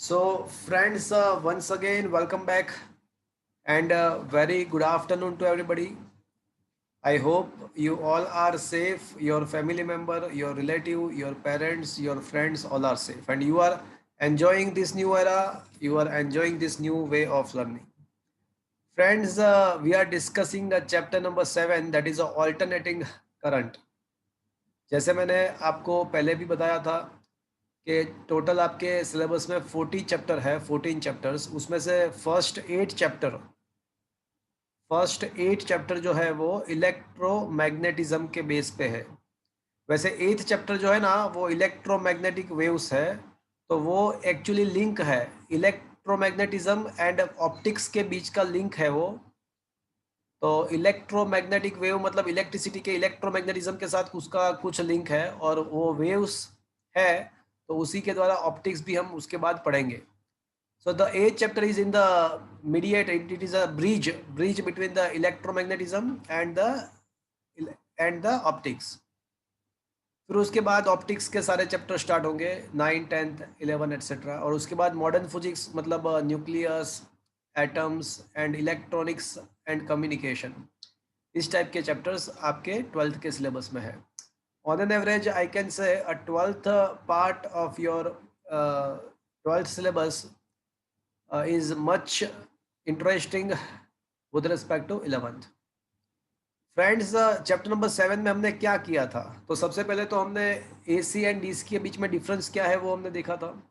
So, friends, once again, welcome back and very good afternoon to everybody. I hope you all are safe, your family member, your relative, your parents, your friends, all are safe, and you are enjoying this new era, you are enjoying this new way of learning. Friends, we are discussing the chapter number 7, that is alternating current. जैसे मैंने आपको पहले भी बताया था कि total आपके syllabus में 14 चैप्टर्स, उसमें से फर्स्ट 8 चैप्टर जो है वो इलेक्ट्रोमैग्नेटिज्म के बेस पे है। वैसे 8th चैप्टर जो है ना वो इलेक्ट्रोमैग्नेटिक वेव्स है, तो वो एक्चुअली लिंक है इलेक्ट्रोमैग्नेटिज्म एंड ऑप्टिक्स के बीच का लिंक है वो। तो इलेक्ट्रोमैग्नेटिक वेव मतलब इलेक्ट्रिसिटी के इलेक्ट्रोमैग्नेटिज्म के साथ उसका कुछ लिंक है और वो वेव्स है, तो उसी के द्वारा ऑप्टिक्स भी हम उसके बाद पढ़ेंगे। So the eighth chapter is in the mediate. It is a bridge between the electromagnetism and the optics. फिर उसके बाद ऑप्टिक्स के सारे चैप्टर स्टार्ट होंगे 9, 10, 11 एटसेट्रा। और उसके बाद मॉडर्न फिजिक्स मतलब nucleus, atoms and electronics and communication, इस टाइप के चैप्टर्स आपके 12th के सिलेबस में है। On an average I can से अ 12th part of your 12th syllabus is much interesting with respect to 11th. Friends, chapter number 7 में हमने क्या किया था? तो सबसे पहले तो हमने AC एंड DC के बीच में डिफरेंस क्या है वो हमने देखा था।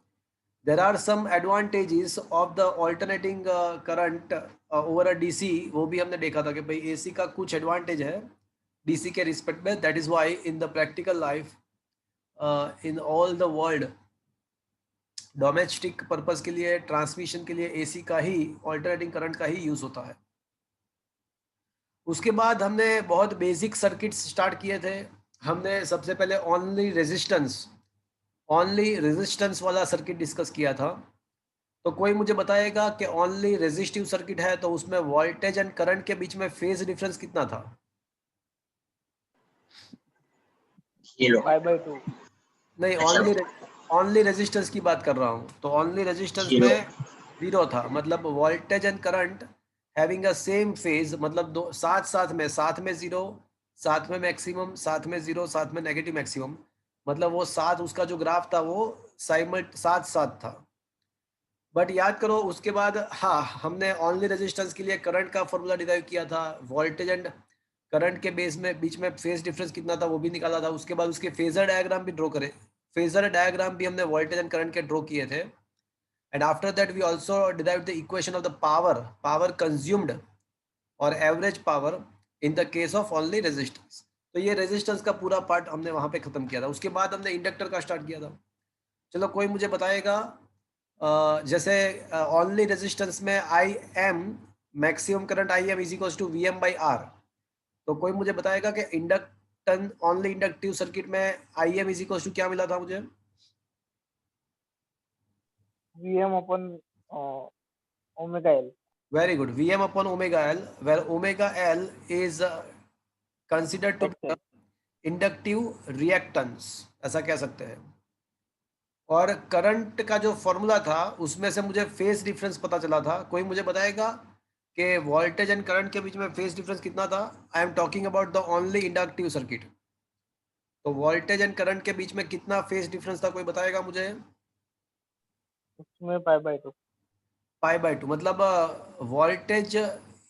There are some advantages of the alternating current over a DC, वो भी हमने देखा था कि भाई AC का कुछ एडवांटेज है DC के रिस्पेक्ट में। That is why in the practical life in all the world domestic purpose के लिए, ट्रांसमिशन के लिए AC का ही, ऑल्टरनेटिंग करंट का ही यूज होता है। उसके बाद हमने बहुत बेसिक सर्किट्स स्टार्ट किए थे। हमने सबसे पहले ओनली रेजिस्टेंस वाला सर्किट डिस्कस किया था। तो कोई मुझे बताएगा कि ओनली रेजिस्टिव सर्किट है तो उसमें वोल्टेज एंड करंट के बीच में फेज डिफरेंस कितना था? ये लो 5/2। नहीं, ओनली रेजिस्टेंस की बात कर रहा हूँ। तो ओनली रेजिस्टेंस जीरो में 0 था, मतलब voltage and current having a same phase, मतलब दो साथ साथ में 0, साथ में मैक्सिमम, साथ में 0, साथ में नेगेटिव मैक्सिमम, मतलब वो साथ, उसका जो ग्राफ था वो साथ साथ था। बट याद करो उसके बाद, हाँ, हमने ओनली रेजिस्टेंस के लिए करंट का फॉर्मूला डिराइव किया था, वोल्टेज एंड करंट के बेस में बीच में फेज डिफरेंस कितना था वो भी निकाला था। उसके बाद उसके फेजर डायग्राम भी ड्रॉ करे, फेजर डायग्राम भी हमने वोल्टेज एंड करंट के ड्रॉ किए थे। And after that we also derive the equation of the power consumed और average power in the case of only resistance. तो ये रेजिस्टेंस का पूरा पार्ट हमने वहां पे खत्म किया था। उसके बाद हमने इंडक्टर का स्टार्ट किया था। चलो कोई मुझे बताएगा, जैसे ओनली रेजिस्टेंस में I M, maximum current I M is equal to V M by R. तो कोई मुझे बताएगा कि इंडक्टन ओनली इंडक्टिव सर्किट में I M is equal to क्या मिला था मुझे? Vm upon omega L। Very good, V M upon omega L, where omega L is considered to be XL। Inductive reactance, ऐसा कह सकते हैं। और करंट का जो फॉर्मूला था उसमें से मुझे फेज डिफरेंस पता चला था। कोई मुझे बताएगा कि वोल्टेज एंड करंट के बीच में फेज डिफरेंस कितना था? I am talking about the only inductive circuit. तो वोल्टेज एंड करंट के बीच में कितना फेज डिफरेंस था, कोई बताएगा मुझे? उसमें 5/2। π/2 मतलब वोल्टेज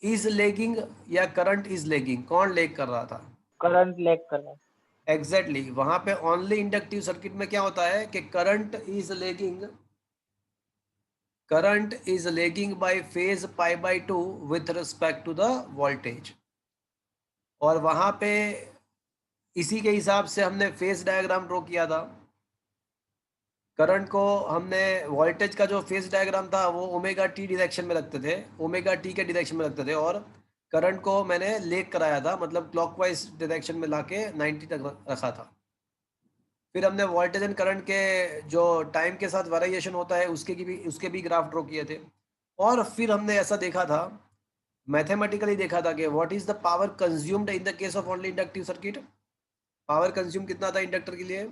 इज लेगिंग या करंट इज लेगिंग, कौन लेग कर रहा था? करंट लैग कर रहा है। एग्जैक्टली वहां पे ओनली इंडक्टिव सर्किट में क्या होता है कि current is lagging by phase π/2 with respect to the voltage. और वहां पे इसी के हिसाब से हमने फेज डायग्राम ड्रॉ किया था। करंट को हमने, वोल्टेज का जो फेज डायग्राम था वो ओमेगा टी डायरेक्शन में रखते थे, ओमेगा टी के डायरेक्शन में रखते थे। और करंट को मैंने लेग कराया था, मतलब क्लॉकवाइज डायरेक्शन में लाके 90 तक रखा था। फिर हमने वोल्टेज एंड करंट के जो टाइम के साथ वेरिएशन होता है उसके भी ग्राफ ड्रॉ किए थे। और फिर हमने ऐसा देखा था, मैथमेटिकली देखा था कि what is the power consumed in the case of only inductive circuit. Power consume कितना था इंडक्टर के लिए?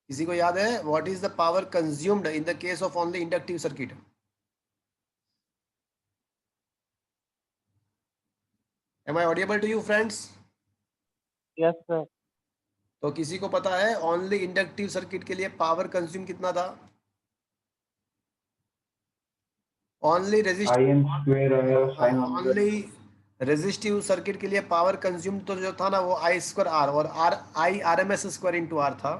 किसी को याद है what is the power consumed in the case of only inductive circuit? Am I audible to you friends? Yes sir. तो किसी को पता है ओनली इंडक्टिव सर्किट के लिए पावर कंज्यूम कितना था? ओनली IN स्क्वायर है sine omega. Only resistive circuit के लिए पावर कंज्यूम तो जो था ना वो आई स्क्वायर आर, और or I R M S square into R था।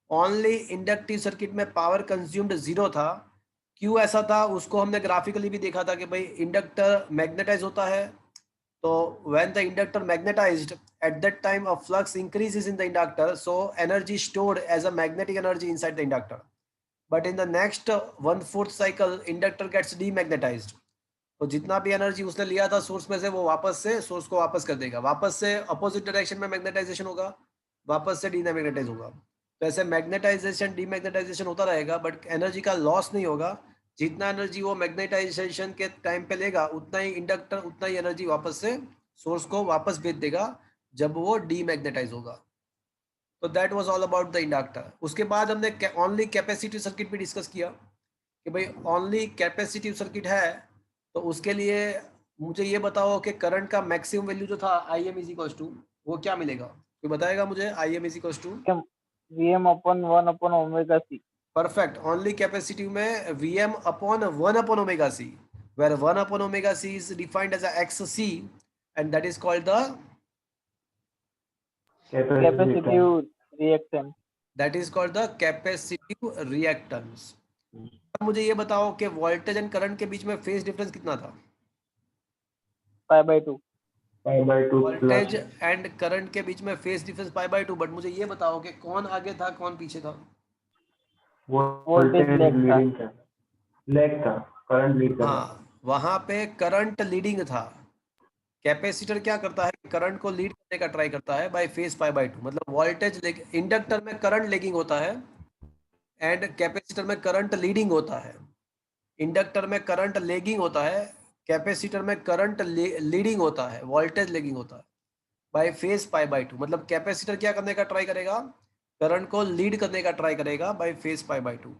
ओनली इंडक्टिव सर्किट में पावर कंज्यूम्ड 0 था। क्यों ऐसा था उसको हमने ग्राफिकली भी देखा था कि भाई इंडक्टर मैग्नेटाइज होता है, तो when the inductor magnetized at that time a flux increases in the inductor, so energy stored as a magnetic energy inside the inductor, but in the next 1/4 cycle inductor gets demagnetized। तो जितना भी energy उसने लिया था source में से वो वापस से सोर्स को वापस कर देगा, वापस से अपोजिट डायरेक्शन में मैग्नेटाइजेशन होगा, वापस से डीमैग्नेटाइज होगा। तो ऐसे मैग्नेटाइजेशन डीमैग्नेटाइजेशन होता रहेगा, बट एनर्जी का लॉस नहीं होगा। जितना एनर्जी वो मैग्नेटाइजेशन के टाइम पे लेगा उतना ही इंडक्टर उतना ही एनर्जी वापस से सोर्स को वापस भेज देगा जब वो डीमैग्नेटाइज होगा। तो that was all about the inductor. उसके बाद हमने ओनली कैपेसिटिव सर्किट भी डिस्कस किया कि भाई ओनली कैपेसिटिव सर्किट है तो उसके लिए मुझे ये बताओ कि करंट का मैक्सिमम वैल्यू जो था I M is equal to वो क्या मिलेगा? कोई बताएगा मुझे? I M is equal to VM upon 1 upon omega c। Perfect. Only capacitive में Vm upon 1 upon omega C, where 1 upon omega c is defined as a xc and that is called the capacitive reactance. capacitive reactance। अब मुझे ये बताओ कि voltage and current के बीच में phase difference कितना था? π/2। π/2 वोल्टेज प्लस एंड करंट के बीच में फेज डिफरेंस π/2, बट मुझे ये बताओ कि कौन आगे था कौन पीछे था? वोल्टेज lag था। लीडिंग था, लैग था, करंट लीड कर रहा था। हाँ, वहां पे करंट लीडिंग था। कैपेसिटर क्या करता है? करंट को लीड करने का ट्राई करता है बाय फेज π/2, मतलब वोल्टेज इंडक्टर में करंट लेगिंग होता है एंड कैपेसिटर में करंट लीडिंग होता है। इंडक्टर में करंट लेगिंग होता है, कैपेसिटर में करंट लीडिंग होता है, वोल्टेज लेगिंग होता है बाय फेज π/2। मतलब कैपेसिटर क्या करने का ट्राई करेगा? करंट को लीड करने का ट्राई करेगा बाय फेज π/2।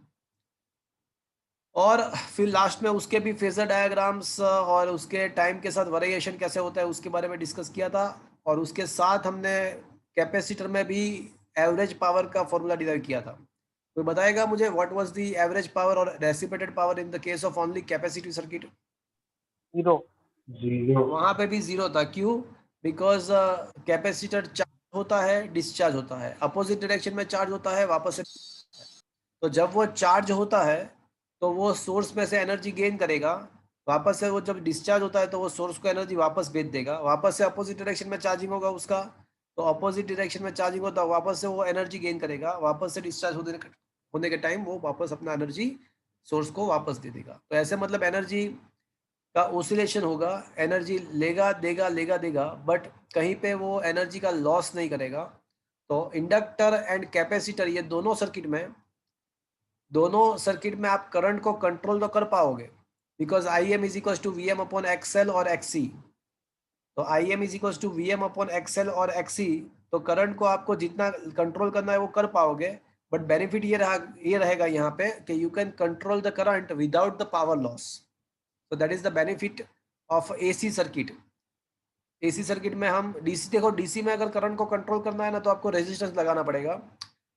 और फिर लास्ट में उसके भी फेजर डायग्राम्स और उसके टाइम के साथ वेरिएशन कैसे होता है उसके बारे में डिस्कस किया था। और उसके साथ हमने कैपेसिटर में भी एवरेज पावर का फॉर्मूला डिराइव किया था। कोई बताएगा मुझे what was the average power और reciprocated power in the case of only capacitive circuit? 0। 0 वहां पे भी 0 था। क्यों? बिकॉज कैपेसिटर चार्ज होता है डिस्चार्ज होता है, अपोजिट डायरेक्शन में चार्ज होता है वापस से। तो जब वो चार्ज होता है तो वो सोर्स में से एनर्जी गेन करेगा, वापस से वो जब डिस्चार्ज होता है तो वो सोर्स को एनर्जी वापस भेज देगा, वापस से अपोजिट डायरेक्शन में चार्जिंग होगा उसका, तो अपोजिट डायरेक्शन में चार्जिंग होता है वापस से वो एनर्जी गेन करेगा, वापस से डिस्चार्ज होने के टाइम वो वापस अपना एनर्जी सोर्स को वापस दे देगा। तो ऐसे मतलब एनर्जी का ओसिलेशन होगा, एनर्जी लेगा देगा, बट कहीं पे वो एनर्जी का लॉस नहीं करेगा। तो इंडक्टर एंड कैपेसिटर ये दोनों सर्किट में आप करंट को कंट्रोल तो कर पाओगे, because I M is equal to V M upon X L और एक्सी। तो I M is equal to V M upon X L और एक्सी, तो करंट को आपको जितना कंट्रोल करना है वो कर पाओगे। बट बेनिफिट ये रहेगा यहाँ पे कि you can control the current without the power loss. तो that is the benefit of AC circuit. AC circuit में हम डीसी, देखो डीसी में अगर करंट को कंट्रोल करना है ना तो आपको रेजिस्टेंस लगाना पड़ेगा,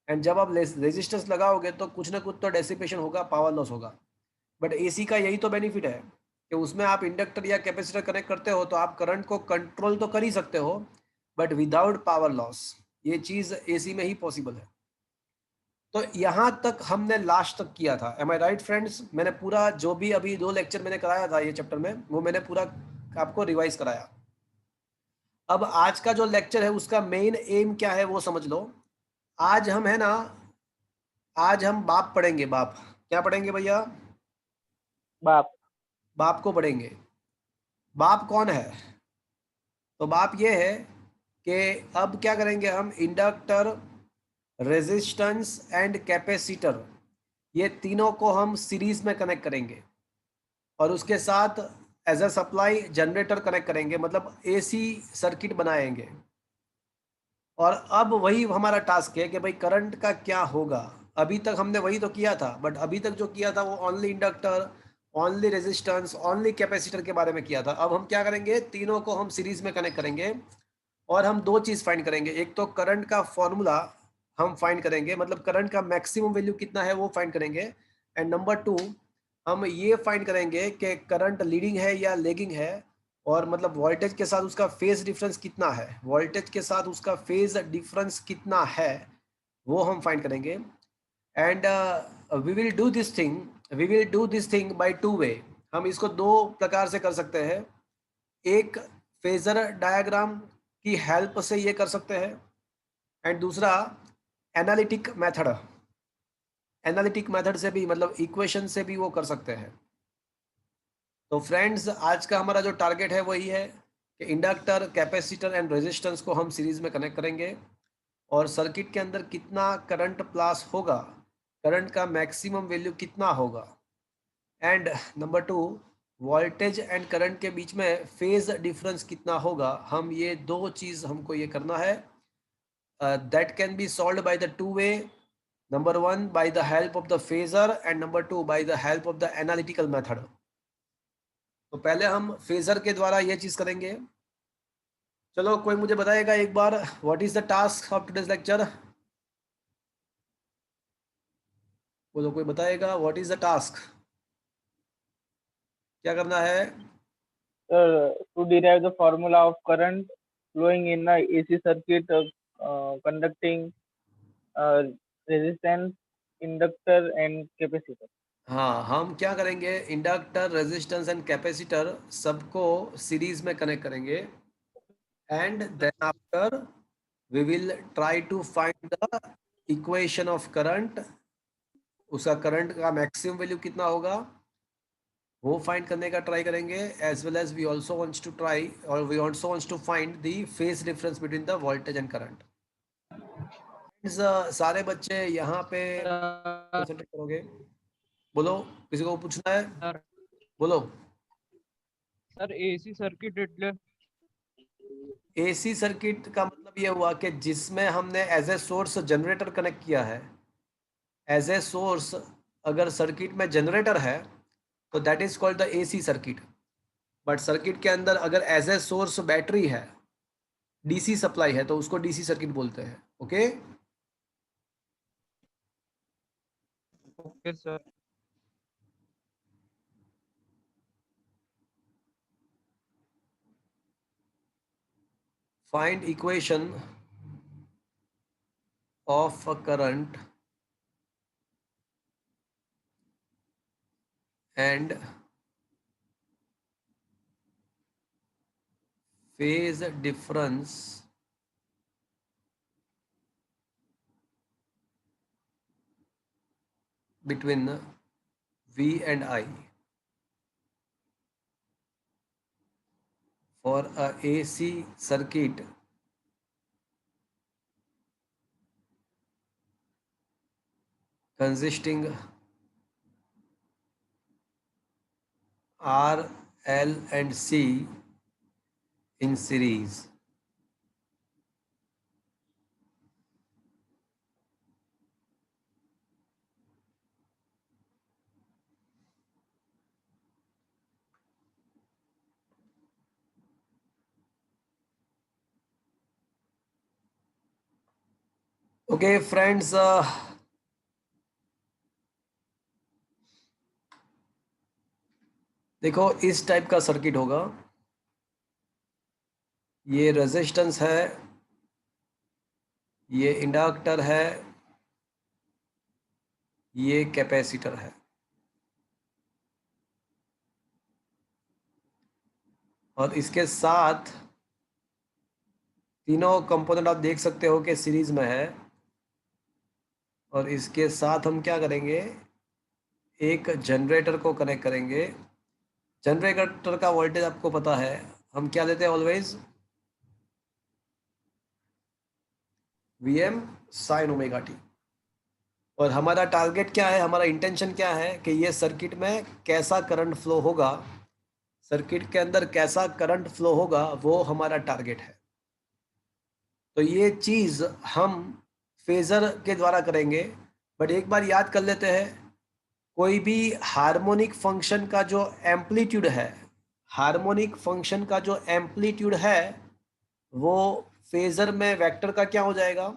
एंड जब आप रेजिस्टेंस लगाओगे तो कुछ ना कुछ तो डेसिपेशन होगा, पावर लॉस होगा। बट एसी का यही तो बेनिफिट है कि उसमें आप इंडक्टर या कैपेसिटर कनेक्ट करते हो तो आप करंट को कंट्रोल तो कर ही सकते हो बट विदाउट पावर लॉस। ये चीज एसी में ही पॉसिबल है। तो यहाँ तक हमने लास्ट तक किया था। M I right friends? मैंने पूरा जो भी अभी 2 लेक्चर मैंने कराया था ये चैप्टर में वो मैंने पूरा आपको रिवाइज कराया। अब आज का जो लेक्चर है उसका मेन एम क्या है वो समझ लो। आज हम है ना, आज हम बाप पढ़ेंगे। बाप क्या पढ़ेंगे भैया? बाप। बाप को पढ़ेंगे। बाप कौन है? तो बाप ये है कि अब क्या करेंगे हम, इंडक्टर, रेजिस्टेंस एंड कैपेसिटर ये तीनों को हम सीरीज में कनेक्ट करेंगे और उसके साथ as a supply generator connect करेंगे, मतलब एसी सर्किट बनाएंगे। और अब वही हमारा टास्क है कि भाई करंट का क्या होगा। अभी तक हमने वही तो किया था, बट अभी तक जो किया था वो only inductor, only resistance, only capacitor के बारे में किया था। अब हम क्या करेंगे, तीनों को हम सीरीज में कनेक्ट करेंगे और हम दो चीज फाइंड करेंगे। एक तो करंट का फॉर्मूला हम फाइंड करेंगे, मतलब करंट का मैक्सिमम वैल्यू कितना है वो फाइंड करेंगे। एंड नंबर 2 हम ये फाइंड करेंगे कि करंट लीडिंग है या लेगिंग है, और मतलब वोल्टेज के साथ उसका फेज डिफरेंस कितना है, वोल्टेज के साथ उसका फेज डिफरेंस कितना है वो हम फाइंड करेंगे। And we will do this thing by 2 way. हम इसको 2 प्रकार से कर सकते हैं। एक फेजर डायग्राम की हेल्प से ये कर सकते हैं, एंड दूसरा एनालिटिक मेथड से भी, मतलब इक्वेशन से भी वो कर सकते हैं। तो फ्रेंड्स आज का हमारा जो टारगेट है वही है कि इंडक्टर, कैपेसिटर एंड रेजिस्टेंस को हम सीरीज में कनेक्ट करेंगे और सर्किट के अंदर कितना करंट पास होगा, करंट का मैक्सिमम वैल्यू कितना होगा, and number 2 voltage and current के बीच में फेज डिफरेंस कितना होगा। हम ये दो चीज हमको ये करना है। That can be solve by the 2 way. Number 1 by the help of the phasor and number 2 by the help of the analytical method. तो पहले हम फेजर के द्वारा ये चीज करेंगे। चलो कोई मुझे बताएगा एक बार, what is the task of today's lecture. बोलो, कोई बताएगा व्हाट इज द टास्क, क्या करना है। To derive the formula of current flowing in a AC circuit conducting resistance, inductor and capacitor. हाँ, हम क्या करेंगे, इंडक्टर, रेजिस्टेंस एंड कैपेसिटर सबको सीरीज में कनेक्ट करेंगे, and then after we will try to find the equation of current. उसका current का maximum value कितना होगा वो फाइंड करने का ट्राई करेंगे, as well as we also wants to try और we also wants to find the phase difference between the voltage and current. सारे बच्चे यहाँ पे कंसंट्रेट करोगे। बोलो, किसी को पूछना है, सर बोलो। सर एसी सर्किट એટલે एसी सर्किट का मतलब ये हुआ कि जिसमें हमने as a source generator connect किया है। एज ए सोर्स अगर सर्किट में जनरेटर है तो that is called the AC circuit. But circuit के अंदर अगर एज ए सोर्स बैटरी है, डीसी सप्लाई है, तो उसको डीसी सर्किट बोलते हैं। Okay okay sir find equation of a current and phase difference between V and I for a AC circuit consisting R, L and C in series। Okay friends, देखो इस type का circuit होगा। ये resistance है, ये inductor है, ये capacitor है, और इसके साथ तीनों कंपोनेंट आप देख सकते हो कि सीरीज में है। और इसके साथ हम क्या करेंगे, एक जनरेटर को कनेक्ट करेंगे। जनरेटर का वोल्टेज आपको पता है, हम क्या लेते हैं always, Vm sin omega T. और हमारा टारगेट क्या है, हमारा इंटेंशन क्या है कि ये सर्किट में कैसा करंट फ्लो होगा, सर्किट के अंदर कैसा करंट फ्लो होगा, वो हमारा टारगेट है। तो ये चीज हम फेजर के द्वारा करेंगे। बट एक बार याद कर लेते हैं, कोई भी हार्मोनिक फंक्शन का जो एम्पलीट्यूड है, हार्मोनिक फंक्शन का जो एम्पलीट्यूड है वो फेजर में वेक्टर का क्या हो जाएगा?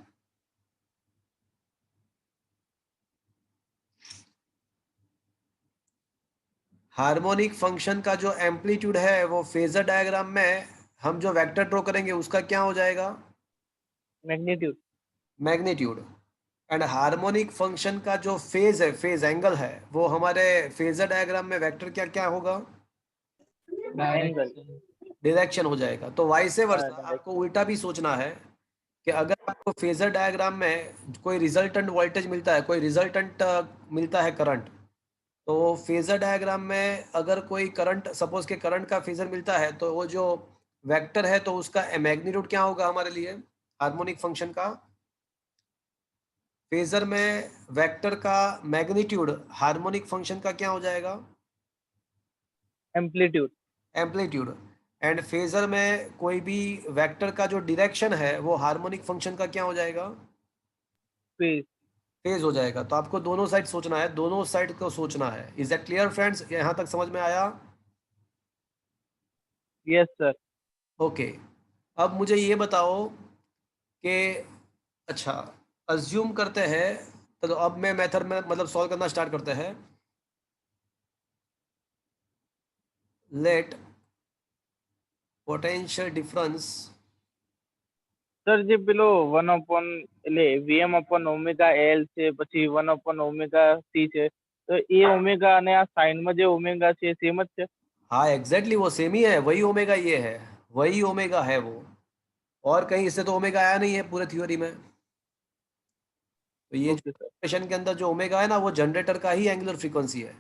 हार्मोनिक फंक्शन का जो एम्पलीट्यूड है वो फेजर डायग्राम में हम जो वेक्टर ड्रॉ करेंगे उसका क्या हो जाएगा? Magnitude. Magnitude. And harmonic function का जो फेज है, फेज एंगल है, वो हमारे फेजर डायग्राम में वेक्टर क्या क्या होगा? एंगल। डायरेक्शन हो जाएगा। तो वाइस वर्सा डायरेक्शन। आपको उल्टा भी सोचना है कि अगर आपको फेजर डायग्राम में कोई रिजल्टेंट वोल्टेज मिलता है, कोई रिजल्टेंट मिलता है करंट, तो फेजर डायग्राम में अगर कोई करंट, सपोज के करंट का फेजर मिलता है, तो वो जो वेक्टर है तो उसका मैग्नीट्यूड क्या होगा हमारे लिए हार्मोनिक फंक्शन का? फेजर में वेक्टर का मैग्नीट्यूड हार्मोनिक फंक्शन का क्या हो जाएगा? एम्पलीट्यूड। एम्पलीट्यूड। एंड फेजर में कोई भी वेक्टर का जो डायरेक्शन है वो हार्मोनिक फंक्शन का क्या हो जाएगा? फेज। फेज हो जाएगा। तो आपको दोनों साइड सोचना है, दोनों साइड को सोचना है। Is that clear friends? यहाँ तक समझ में आया? Yes sir. ओके। अब मुझे ये बताओ कि अच्छा, अज्यूम करते हैं, तो अब मैं मेथड में मतलब सॉल्व करना स्टार्ट करते हैं। लेट पोटेंशियल डिफरेंस સર જે પેલો 1 એટલે વીએમ અપોન ઓમેગા એલ છે, પછી 1 ઓમેગા સી છે, તો એ ઓમેગા અને આ સાઈનમાં જે ઓમેગા છે સેમ જ છે? हाँ एग्जैक्टली वो सेम ही है, वही ओमेगा ये है, वही ओमेगा है वो, और कहीं इससे तो ओमेगा आया नहीं है पूरे थ्योरी में। तो ये ઓકે સર। इक्वेशन के अंदर जो ओमेगा है ना वो जनरेटर का ही एंगुलर फ्रीक्वेंसी है।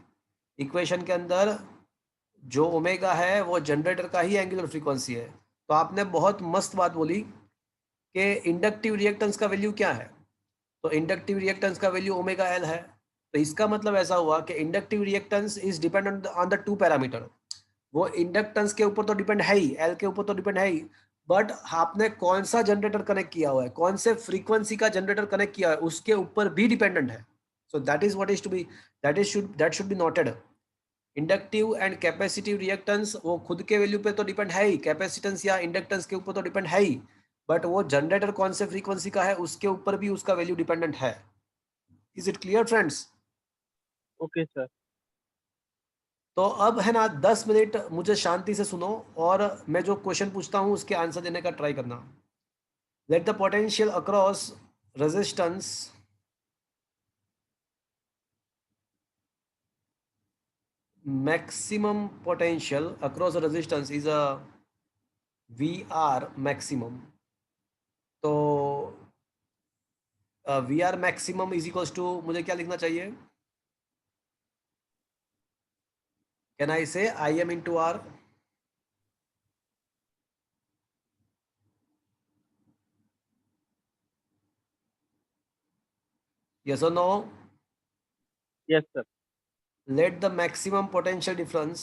इक्वेशन के अंदर जो ओमेगा है वो जनरेटर का ही एंगुलर फ्रीक्वेंसी है। तो आपने बहुत मस्त बात बोली कि इंडक्टिव रिएक्टेंस का वैल्यू क्या है, तो इंडक्टिव रिएक्टेंस का वैल्यू ओमेगा एल है। तो इसका मतलब ऐसा हुआ कि inductive reactance is dependent on the two parameter. वो इंडक्टेंस के ऊपर तो डिपेंड है ही, एल के ऊपर तो डिपेंड है ही, बट आपने कौन सा जनरेटर कनेक्ट किया हुआ है, कौन से फ्रीक्वेंसी का जनरेटर कनेक्ट किया है, उसके ऊपर भी डिपेंडेंट है। So that is what is to be, that should be noted. Inductive and capacitive reactance वो खुद के वैल्यू पे तो डिपेंड है ही, कैपेसिटेंस या इंडक्टेंस के ऊपर तो डिपेंड है ही, बट वो जनरेटर कौन से फ्रीक्वेंसी का है उसके ऊपर भी उसका वैल्यू डिपेंडेंट है। Is it clear friends? Okay sir. तो अब है ना 10 मिनट मुझे शांति से सुनो और मैं जो क्वेश्चन पूछता हूं उसके आंसर देने का ट्राई करना। Let the potential across resistance maximum potential across a resistance is a VR maximum। तो VR maximum is equals to, मुझे क्या लिखना चाहिए? कैन आई से IM into R? Yes or no? Yes sir. Let the maximum potential difference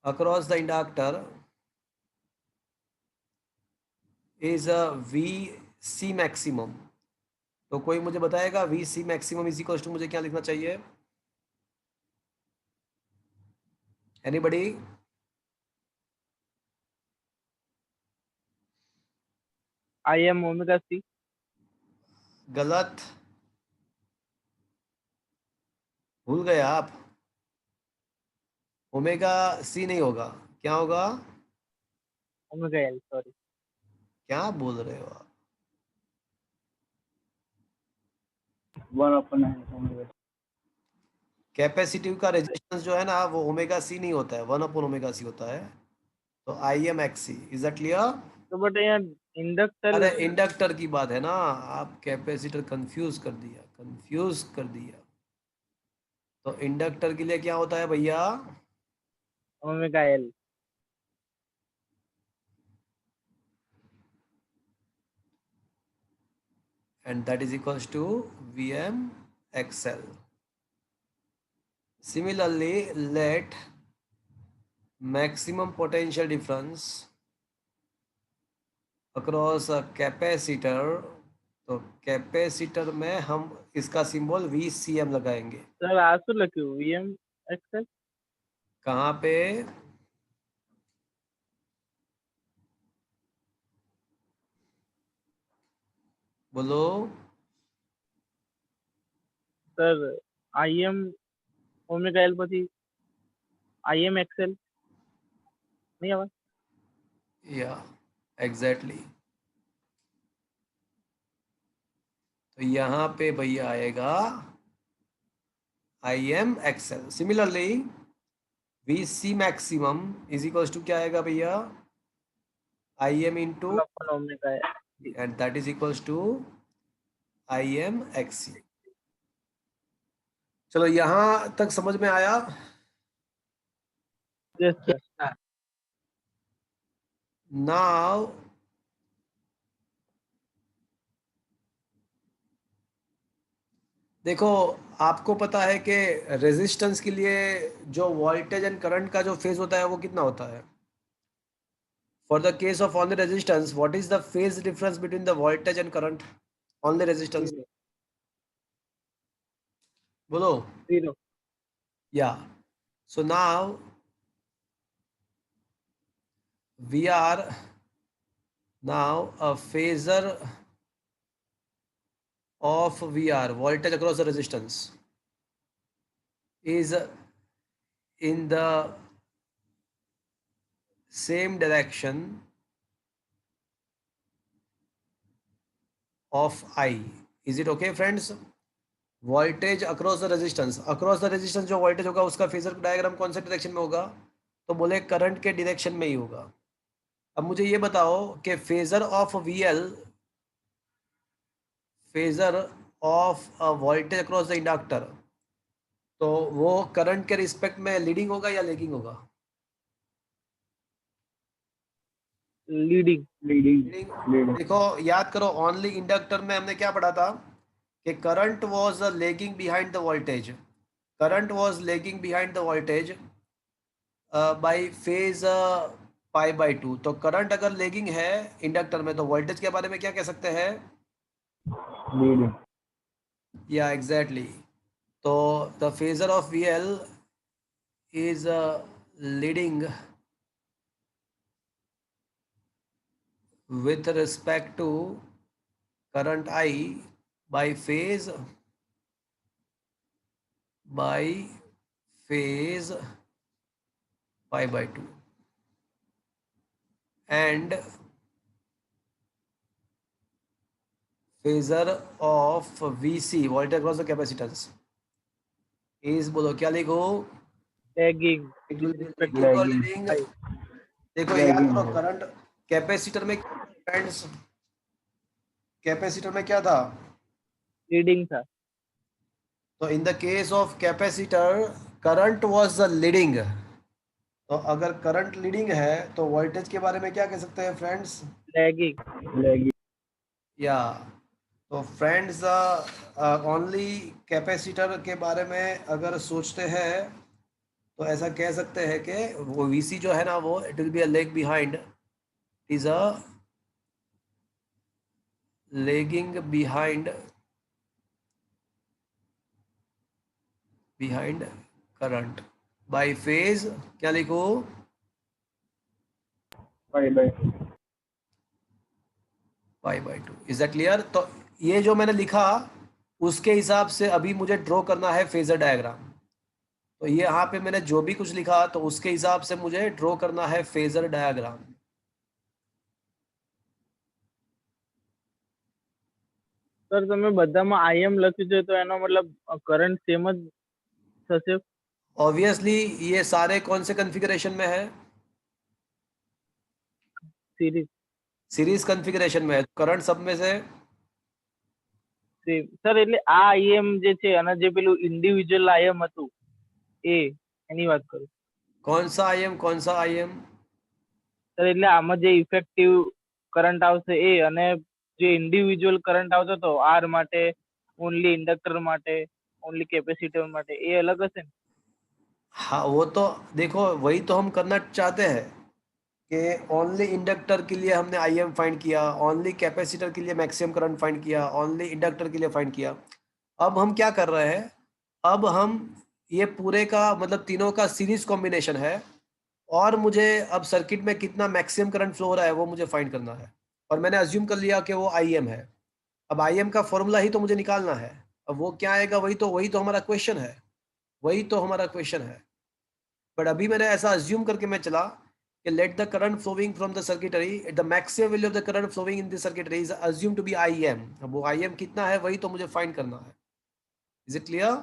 across the inductor is a VC maximum। तो कोई मुझे बताएगा VC maximum is equals to मुझे क्या लिखना चाहिए? Anybody? IM omega C. गलत, भूल गए आप। ओमेगा सी नहीं होगा, क्या होगा? Omega L, sorry. क्या बोल रहे हो आप? 1/ओमेगा। कैपेसिटिव का रेजिस्टेंस जो है ना वो ओमेगा सी नहीं होता है, 1/ओमेगा सी होता है। तो IMXC, इज दैट क्लियर? तो बट यहाँ इंडक्टर। अरे इंडक्टर की बात है ना, आप कैपेसिटर कंफ्यूज कर दिया, कंफ्यूज कर दिया। तो इंडक्टर के लिए क्या होता है भैया? Omega L. And that is equals to VMXL। Similarly, let maximum potential difference across a capacitor, तो कैपेसिटर में हम इसका सिंबल VCM लगाएंगे। सर आ શું લખ્યું વીએમ એક્સએલ कहाँ पे? बोलो। સર આઈએમ ઓમેગા એલ પછી આઈએમ એક્સએલ નહીં આવે या एग्जैक्टली तो यहाँ पे भैया आएगा IMXL। Similarly VC maximum is equals to क्या आएगा भैया? IM into 1 upon omega and that is equals to IMXC। चलो यहाँ तक समझ में आया? यस सर नाउ देखो, आपको पता है कि रेजिस्टेंस के लिए जो वोल्टेज एंड करंट का जो फेज होता है वो कितना होता है? For the case of only resistance, what is the phase difference between the voltage and current? Only resistance, बोलो। 0 Yeah. So now we are now a phasor of VR, voltage across the resistance, is in the same direction of I. Is it okay, friends? Voltage across the resistance, across the resistance जो voltage होगा उसका phasor diagram कौन से direction में होगा? तो बोले current के डायरेक्शन में ही होगा। अब मुझे ये बताओ कि phasor of VL, phasor of a voltage across the inductor, तो वो करंट के रिस्पेक्ट में लीडिंग होगा या लेगिंग होगा? Leading leading. देखो याद करो, ओनली इंडक्टर में हमने क्या पढ़ा था कि current was lagging behind the voltage, current was lagging behind the voltage by phase π/2। तो करंट अगर लेगिंग है इंडक्टर में तो वोल्टेज के बारे में क्या कह सकते हैं? लीडिंग। या एग्जैक्टली। तो the phasor of VL is leading with respect to current I by phase π/2 and phasor of VC, voltage across the capacitance, is, बोलो क्या लिखो? Lagging It will be Respect lagging or lagging. leading? देखो याद Lagging करो, है। Current capacitor में friends, capacitor में क्या था? लीडिंग था तो इन the case of capacitor current was the leading. तो अगर करंट लीडिंग है तो वोल्टेज के बारे में क्या कह सकते हैं फ्रेंड्स? लैगिंग या तो फ्रेंड्स ओनली कैपेसिटर के बारे में अगर सोचते हैं तो ऐसा कह सकते हैं कि वो VC जो है ना वो it will be a lag behind, is a lagging behind current by phase, क्या लिखो? π/2। Is that clear? तो ये जो मैंने लिखा उसके हिसाब से अभी मुझे ड्रॉ करना है फेजर डायग्राम। तो ये यहाँ पे मैंने जो भी कुछ लिखा तो उसके हिसाब से मुझे ड्रॉ करना है फेजर डायग्राम। સર તમે બધામાં IM લખ્યું છે તો એનો મતલબ કરંટ સેમ જ થશે ऑब्वियसली ये सारे कौन से कॉन्फ़िगरेशन में है? सीरीज सीरीज कॉन्फ़िगरेशन में है, करंट सब में से સેમ સર એટલે આ IM જે છે અને જે પેલું ઇન્ડિવિજ્યુઅલ IM હતું એ એની વાત કરું कौन सा IM? સર એટલે આમાં જે ઇફેક્ટિવ કરંટ આવશે એ અને જે ઇન્ડિવિજ્યુઅલ કરંટ આવતો હતો R માટે ઓનલી ઇન્ડક્ટર માટે ઓનલી કેપેસિટર માટે એ અલગ હશે ને? हाँ वो तो देखो वही तो हम करना चाहते हैं कि ओनली इंडक्टर के लिए हमने IM फाइंड किया, ओनली कैपेसिटर के लिए मैक्सिमम करंट फाइंड किया, ओनली इंडक्टर के लिए फाइंड किया। अब हम क्या कर रहे हैं, अब हम ये पूरे का मतलब तीनों का सीरीज कॉम्बिनेशन है और मुझे अब सर्किट में कितना मैक्सिमम करंट फ्लो हो रहा है वो मुझे फाइंड करना है। और मैंने अज्यूम कर लिया कि वो IM है। अब IM का फॉर्मूला ही तो मुझे निकालना है। अब वो क्या आएगा वही तो हमारा क्वेश्चन है, वही तो हमारा क्वेश्चन है। बट अभी मैंने ऐसा अज्यूम करके मैं चला कि let the current flowing from the circuitry, the maximum value of the current flowing in the circuitry is assume to be IM। अब वो IM कितना है वही तो मुझे फाइंड करना है। Is it clear?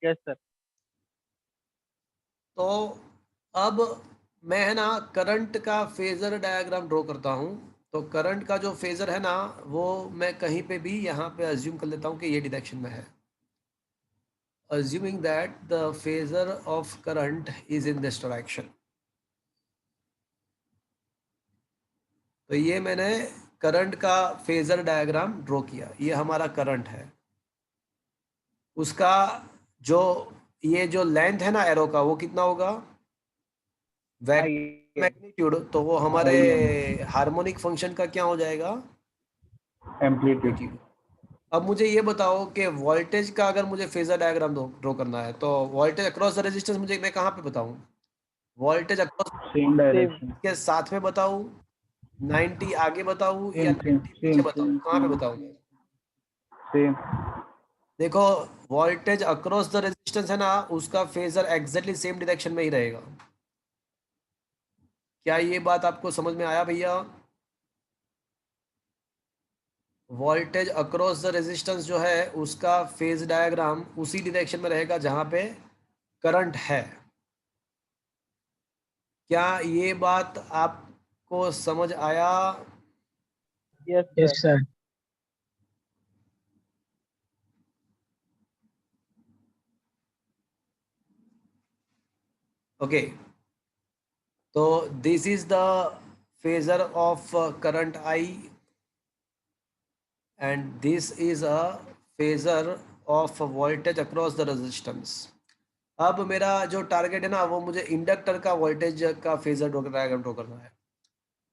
Yes sir. तो अब मैं है ना करंट का फेजर डायग्राम ड्रॉ करता हूँ। तो करंट का जो फेजर है ना वो मैं कहीं पे भी यहाँ पे अज्यूम कर लेता हूँ कि ये डायरेक्शन में है, assuming that the phasor of current is in this direction। तो ये मैंने करंट का फेजर डायग्राम ड्रॉ किया, ये हमारा करंट है। उसका जो ये जो लेंथ है ना एरो का वो कितना होगा, वेक्टर मैग्नीट्यूड। तो वो हमारे हार्मोनिक फंक्शन का क्या हो जाएगा, एम्पलीट्यूड। अब मुझे ये बताओ कि वोल्टेज का अगर मुझे फेजर डायग्राम ड्रॉ करना है तो वोल्टेज अक्रॉस द रेजिस्टेंस मुझे मैं कहाँ पे बताऊँ, वोल्टेज अक्रॉस सेम डायरेक्शन, के साथ में बताऊँ, 90 आगे बताऊँ या सेम 90 पीछे बताऊँ, कहाँ पे बताऊँ? सेम। देखो वोल्टेज अक्रॉस द रेजिस्टेंस है ना उसका फेजर एग्जैक्टली सेम डायरेक्शन में ही रहेगा। क्या ये बात आपको समझ में आया भैया? वोल्टेज अक्रॉस द रेजिस्टेंस जो है उसका फेज डायग्राम उसी डायरेक्शन में रहेगा जहां पे करंट है। क्या ये बात आपको समझ आया? Yes sir. ओके, तो this is the phasor of current I and this is a phasor of voltage across the resistance। अब मेरा जो टारगेट है ना वो मुझे इंडक्टर का वोल्टेज का फेजर डायग्राम ड्रॉ करना है।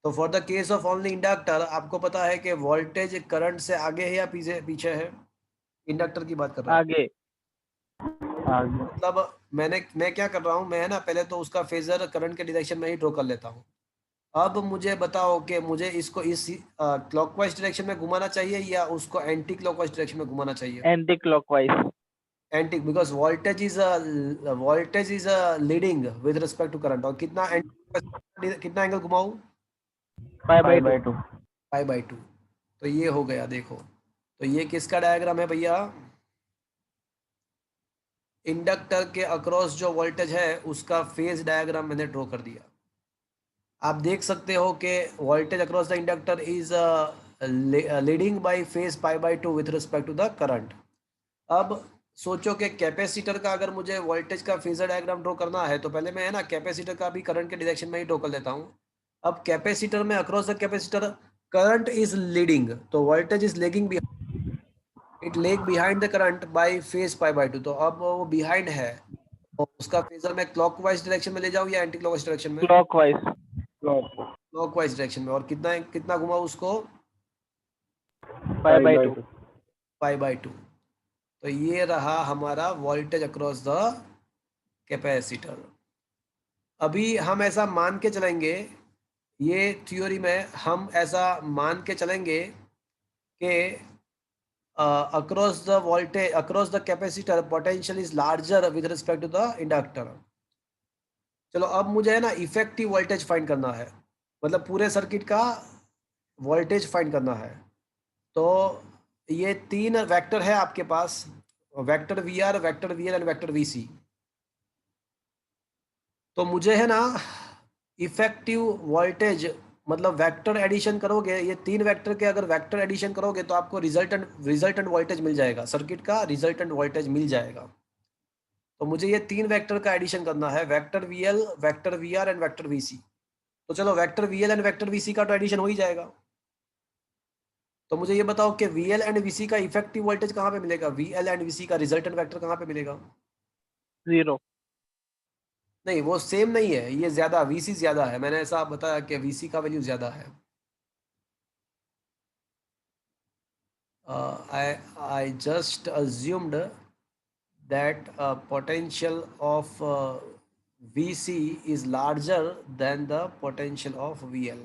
तो for the case of only inductor आपको पता है कि वोल्टेज करंट से आगे है या पीछे पीछे है, इंडक्टर की बात कर रहा हूँ। आगे। मतलब मैं क्या कर रहा हूँ, मैं ना पहले तो उसका फेजर करंट के डायरेक्शन में ही ड्रॉ कर लेता हूँ। अब मुझे बताओ कि मुझे इसको इस क्लॉकवाइज डायरेक्शन में घुमाना चाहिए या उसको एंटी क्लॉकवाइज डायरेक्शन में घुमाना चाहिए? Anti clockwise. Anti, because voltage is leading with respect to current. और कितना कितना एंगल घुमाऊं, पाई/2। π/2। तो ये हो गया। देखो तो ये किसका डायग्राम है भैया, इंडक्टर के अक्रॉस जो वोल्टेज है उसका फेज डायग्राम मैंने ड्रॉ कर दिया। आप देख सकते हो कि voltage across the inductor is leading by phase π/2 with respect to the current. अब सोचो कि कैपेसिटर का अगर मुझे वोल्टेज का फेजर डायग्राम ड्रॉ करना है तो पहले मैं है ना कैपेसिटर का भी करंट के डायरेक्शन में ही ड्रॉ कर लेता हूँ। अब कैपेसिटर में across the capacitor current is leading, तो voltage is lagging, it lag behind the current by phase π/2। तो अब वो बिहाइंड है तो उसका फेजर मैं क्लॉकवाइज डायरेक्शन में ले जाऊँ या एंटी क्लॉकवाइज डायरेक्शन में? क्लॉकवाइज। क्लॉकवाइज डायरेक्शन में। और कितना कितना घुमाऊं उसको, पाई/2। π/2। तो ये रहा हमारा वोल्टेज अक्रॉस द कैपेसिटर। अभी हम ऐसा मान के चलेंगे, ये थ्योरी में हम ऐसा मान के चलेंगे कि across the voltage across the capacitor potential is larger with respect to the inductor। चलो अब मुझे है ना इफेक्टिव वोल्टेज फाइंड करना है, मतलब पूरे सर्किट का वोल्टेज फाइंड करना है। तो ये तीन वेक्टर है आपके पास, vector VR, vector VL and vector VC। तो मुझे है ना इफेक्टिव वोल्टेज मतलब वेक्टर एडिशन करोगे, ये तीन वेक्टर के अगर वेक्टर एडिशन करोगे तो आपको रिजल्टेंट वोल्टेज मिल जाएगा, सर्किट का रिजल्टेंट वोल्टेज मिल जाएगा। तो मुझे ये तीन वेक्टर का एडिशन करना है, vector VL, vector VR and vector VC। तो चलो vector VL and vector VC का तो एडिशन हो ही जाएगा। तो मुझे ये बताओ कि VL एंड VC का इफेक्टिव वोल्टेज कहाँ पे मिलेगा, VL एंड VC का रिजल्टेंट वेक्टर कहाँ पे मिलेगा? 0। नहीं, वो सेम नहीं है, ये ज्यादा VC ज्यादा है, मैंने ऐसा बताया कि VC का वैल्यू ज्यादा है। I just assumed that potential of VC is larger than the potential of VL.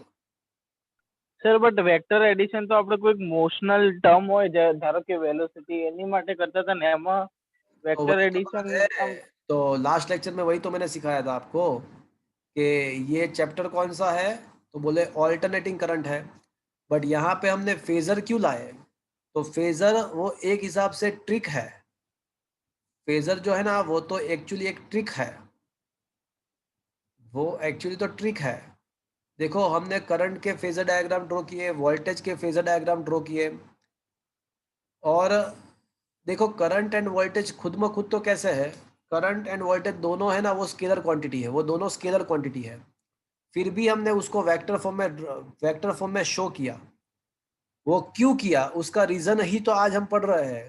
Sir but vector addition તો આપણે કોઈક મોશનલ ટર્મ હોય ધારો કે વેલોસિટી એની માટે કરતા હતા ને એમાં तो વેક્ટર वही तो એડિશન बात है, तो लास्ट लेक्चर में वही तो मैंने सिखाया था आपको कि ये चैप्टर कौन सा है, तो बोले ऑल्टरनेटिंग करंट है। बट यहाँ पे हमने फेजर क्यों लाए, तो फेजर वो एक हिसाब से ट्रिक है। फेजर जो है ना वो तो एक्चुअली एक ट्रिक है, वो एक्चुअली तो ट्रिक है। देखो हमने करंट के फेजर डायग्राम ड्रॉ किए, वोल्टेज के फेजर डायग्राम ड्रॉ किए, और देखो करंट एंड वोल्टेज खुद में खुद तो कैसे है, करंट एंड वोल्टेज दोनों है ना वो स्केलर क्वांटिटी है, वो दोनों स्केलर क्वांटिटी है। फिर भी हमने उसको वेक्टर फॉर्म में शो किया। वो क्यों किया उसका रीजन ही तो आज हम पढ़ रहे हैं।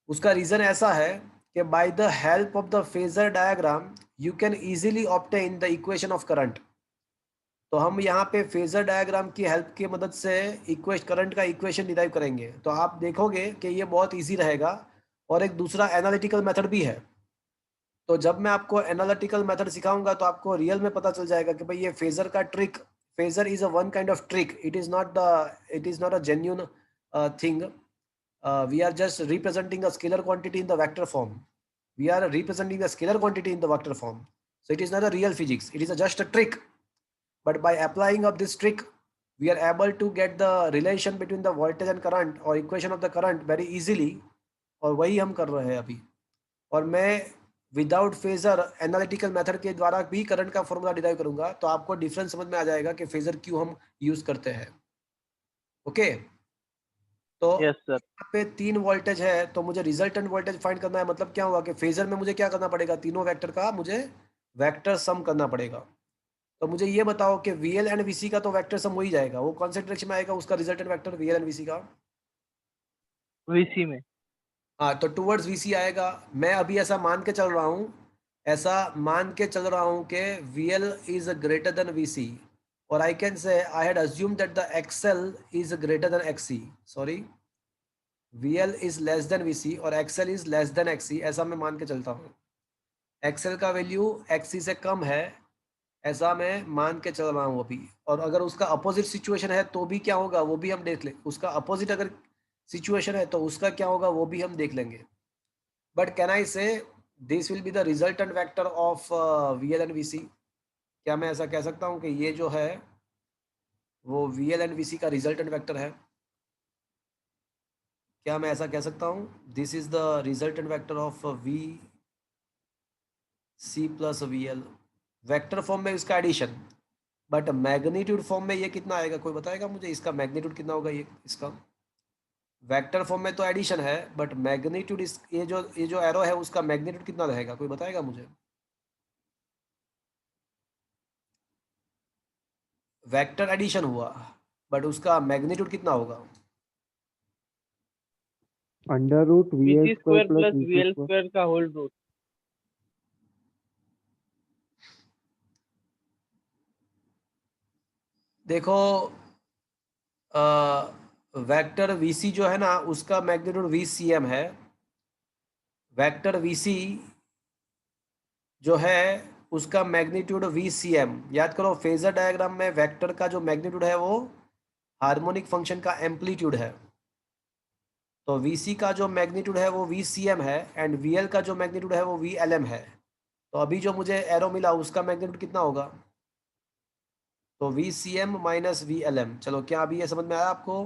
उसका रीजन ऐसा है कि by the help of the phasor diagram you can easily obtain the equation of current. तो हम यहाँ पे फेजर डायग्राम की हेल्प की मदद से करंट का इक्वेशन डिराइव करेंगे, तो आप देखोगे कि ये बहुत इजी रहेगा। और एक दूसरा एनालिटिकल मेथड भी है, तो जब मैं आपको एनालिटिकल मेथड सिखाऊंगा तो आपको रियल में पता चल जाएगा कि भाई ये फेजर का trick, phasor is a one kind of trick, it is not a genuine thing. We are just representing a scalar quantity in the vector form. We are representing the scalar quantity in the vector form. So it is not a real physics. It is just a trick. But by applying of this trick, we are able to get the relation between the voltage and current or equation of the current very easily. और वही हम कर रहे हैं अभी। और मैं without phasor analytical method के द्वारा भी करंट का फॉर्मूला डिराइव करूंगा, तो आपको डिफरेंस समझ में आ जाएगा कि फेजर क्यों हम यूज करते हैं। ओके, तो यस सर यहाँ पे 3 वोल्टेज है, तो मुझे रिजल्टेंट वोल्टेज फाइंड करना है। मतलब क्या हुआ कि फेजर में मुझे क्या करना पड़ेगा, तीनों वेक्टर का मुझे वेक्टर सम करना पड़ेगा। तो मुझे ये बताओ कि VL एंड VC का तो वेक्टर सम हो ही जाएगा, वो कौन से डायरेक्शन में आएगा उसका resultant vector VL and VC का। વીસી में हाँ, तो टूवर्ड्स VC आएगा। मैं अभी ऐसा मान के चल रहा हूँ, ऐसा मान के चल रहा हूँ कि VL is greater than VC, और आई कैन से I had assume that the XL is greater than XC, sorry VL is less than VC और XL is less than XC, ऐसा मैं मान के चलता हूँ। XL का वैल्यू XC से कम है, ऐसा मैं मान के चल रहा हूँ अभी। और अगर उसका अपोजिट सिचुएशन है तो भी क्या होगा वो भी हम देख ले, उसका अपोजिट अगर सिचुएशन है तो उसका क्या होगा वो भी हम देख लेंगे। बट कैन आई से this will be the resultant vector of VL and VC। क्या मैं ऐसा कह सकता हूँ कि ये जो है वो VL एंड VC का रिजल्टेंट वेक्टर है? क्या मैं ऐसा कह सकता हूँ this is the resultant vector of VC plus VL, vector form में इसका एडिशन। बट मैग्नीट्यूड फॉर्म में ये कितना आएगा, कोई बताएगा मुझे इसका मैग्नीट्यूड कितना होगा? ये इसका वेक्टर फॉर्म में तो एडिशन है, बट मैग्नीट्यूड इस ये जो एरो है उसका मैग्नीट्यूड कितना रहेगा, कोई बताएगा मुझे? वेक्टर एडिशन हुआ बट उसका मैग्नीट्यूड कितना होगा? Under root V VC L square square plus plus V C VL square. Square का होल रूट। देखो वेक्टर VC जो है ना उसका मैग्नीट्यूड VCM है। वेक्टर VC जो है उसका मैग्नीट्यूड VCM। याद करो फेजर डायग्राम में वेक्टर का जो मैग्नीट्यूड है वो हार्मोनिक फंक्शन का एम्पलीट्यूड है। तो VC का जो मैग्नीट्यूड है वो VCM है एंड VL का जो मैग्नीट्यूड है वो VLM है। तो अभी जो मुझे एरो मिला उसका मैग्नीट्यूड कितना होगा? तो VCM माइनस VLM। चलो क्या अभी ये समझ में आया आपको?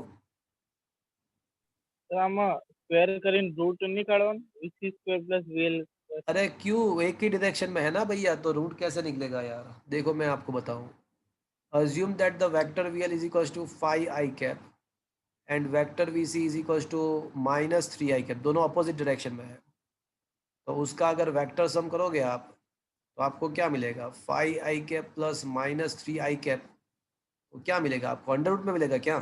તો આમાં સ્ક્વેર કરીને રૂટ નહીં કાઢવાનું VC square plus VL square. अरे क्यों, एक ही डायरेक्शन में है ना भैया, तो रूट कैसे निकलेगा यार? देखो मैं आपको बताऊं, assume that the vector VL is equals to phi I cap and vector VC is equals to minus 3 I cap, दोनों अपोजिट डायरेक्शन में है। तो उसका अगर वेक्टर सम करोगे आप तो आपको क्या मिलेगा? फाई आई कैप प्लस माइनस 3 आई कैप, तो क्या मिलेगा आपको? अंडर रूट में मिलेगा क्या?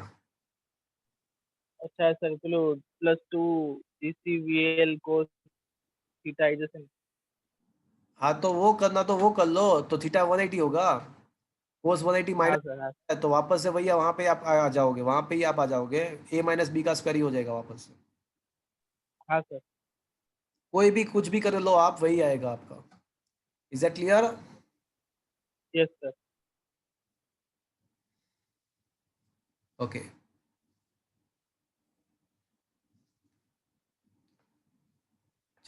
અચ્છા સર પેલું +2 વીસી વીએલ કોસ થીટા આવી જશે ને? हाँ तो वो करना तो वो कर लो, तो थीटा 180 होगा, कोस 180 हाँ माइनस सर हाँ है, तो वापस से भैया वहाँ पे आप आ जाओगे, वहाँ पे ही आप आ जाओगे, a माइनस बी का स्क्वायर ही हो जाएगा वापस से। हाँ सर। कोई भी कुछ भी कर लो आप, वही आएगा आपका। Is that clear? Yes sir. Okay.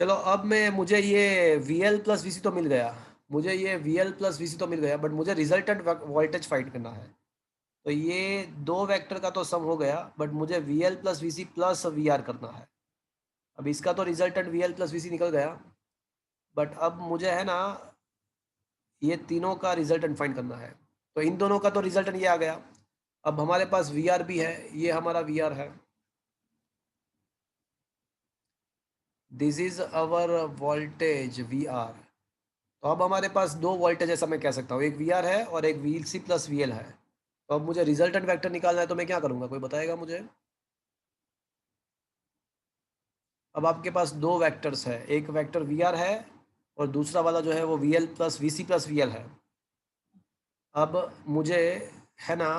चलो अब मुझे ये VL प्लस VC तो मिल गया, मुझे ये VL प्लस VC तो मिल गया, बट मुझे रिजल्टेंट वोल्टेज फाइंड करना है। तो ये दो वेक्टर का तो सम हो गया, बट मुझे VL plus VC plus VR करना है। अब इसका तो रिजल्टेंट VL प्लस VC निकल गया, बट अब मुझे है ना ये तीनों का रिजल्टेंट फाइंड करना है। तो इन दोनों का तो रिजल्टेंट ये आ गया। अब हमारे पास VR भी है, ये हमारा VR है, this is our voltage VR। तो अब हमारे पास दो वोल्टेज ऐसा मैं कह सकता हूँ, एक VR है और एक VC प्लस VL है। तो अब मुझे रिजल्टेंट वेक्टर निकालना है, तो मैं क्या करूँगा, कोई बताएगा मुझे? अब आपके पास दो वेक्टर्स है, एक वेक्टर VR है और दूसरा वाला जो है वो VL plus VC plus VL है। अब मुझे है ना,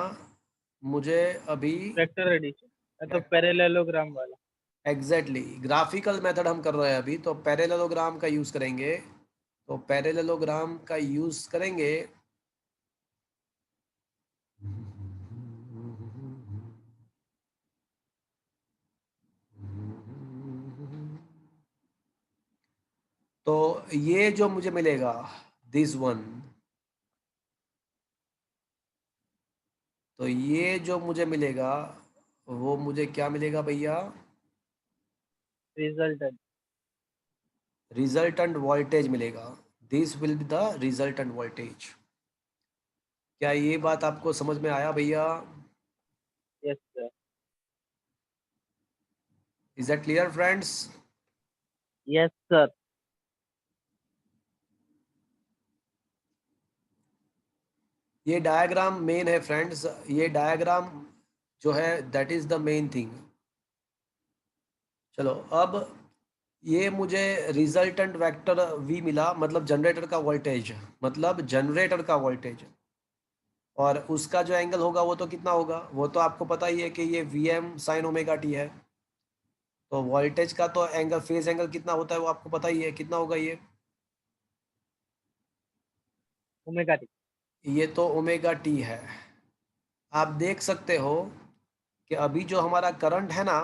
मुझे अभी वेक्टर एडिशन तो पैरेललोग्राम वाला। एग्जैक्टली ग्राफिकल मेथड हम कर रहे हैं अभी, तो पैरेललोग्राम का यूज़ करेंगे। तो पैरेललोग्राम का यूज़ करेंगे, तो ये जो मुझे मिलेगा दिस वन, तो ये जो मुझे मिलेगा वो मुझे क्या मिलेगा भैया? रिजल्टेंट। रिजल्टेंट वोल्टेज मिलेगा, this will be the resultant voltage. क्या ये बात आपको समझ में आया भैया? Yes sir. Is that clear friends? Yes sir. ये डायग्राम मेन है फ्रेंड्स, ये डायग्राम जो है that is the main thing. चलो अब ये मुझे रिजल्टेंट वेक्टर V मिला, मतलब जनरेटर का वोल्टेज, मतलब जनरेटर का वोल्टेज, और उसका जो एंगल होगा वो तो कितना होगा, वो तो आपको पता ही है कि ये VM साइन ओमेगा टी है। तो वोल्टेज का तो एंगल, फेज एंगल कितना होता है वो आपको पता ही है, कितना होगा ओमेगा टी। ये तो ओमेगा टी है। आप देख सकते हो कि अभी जो हमारा करंट है ना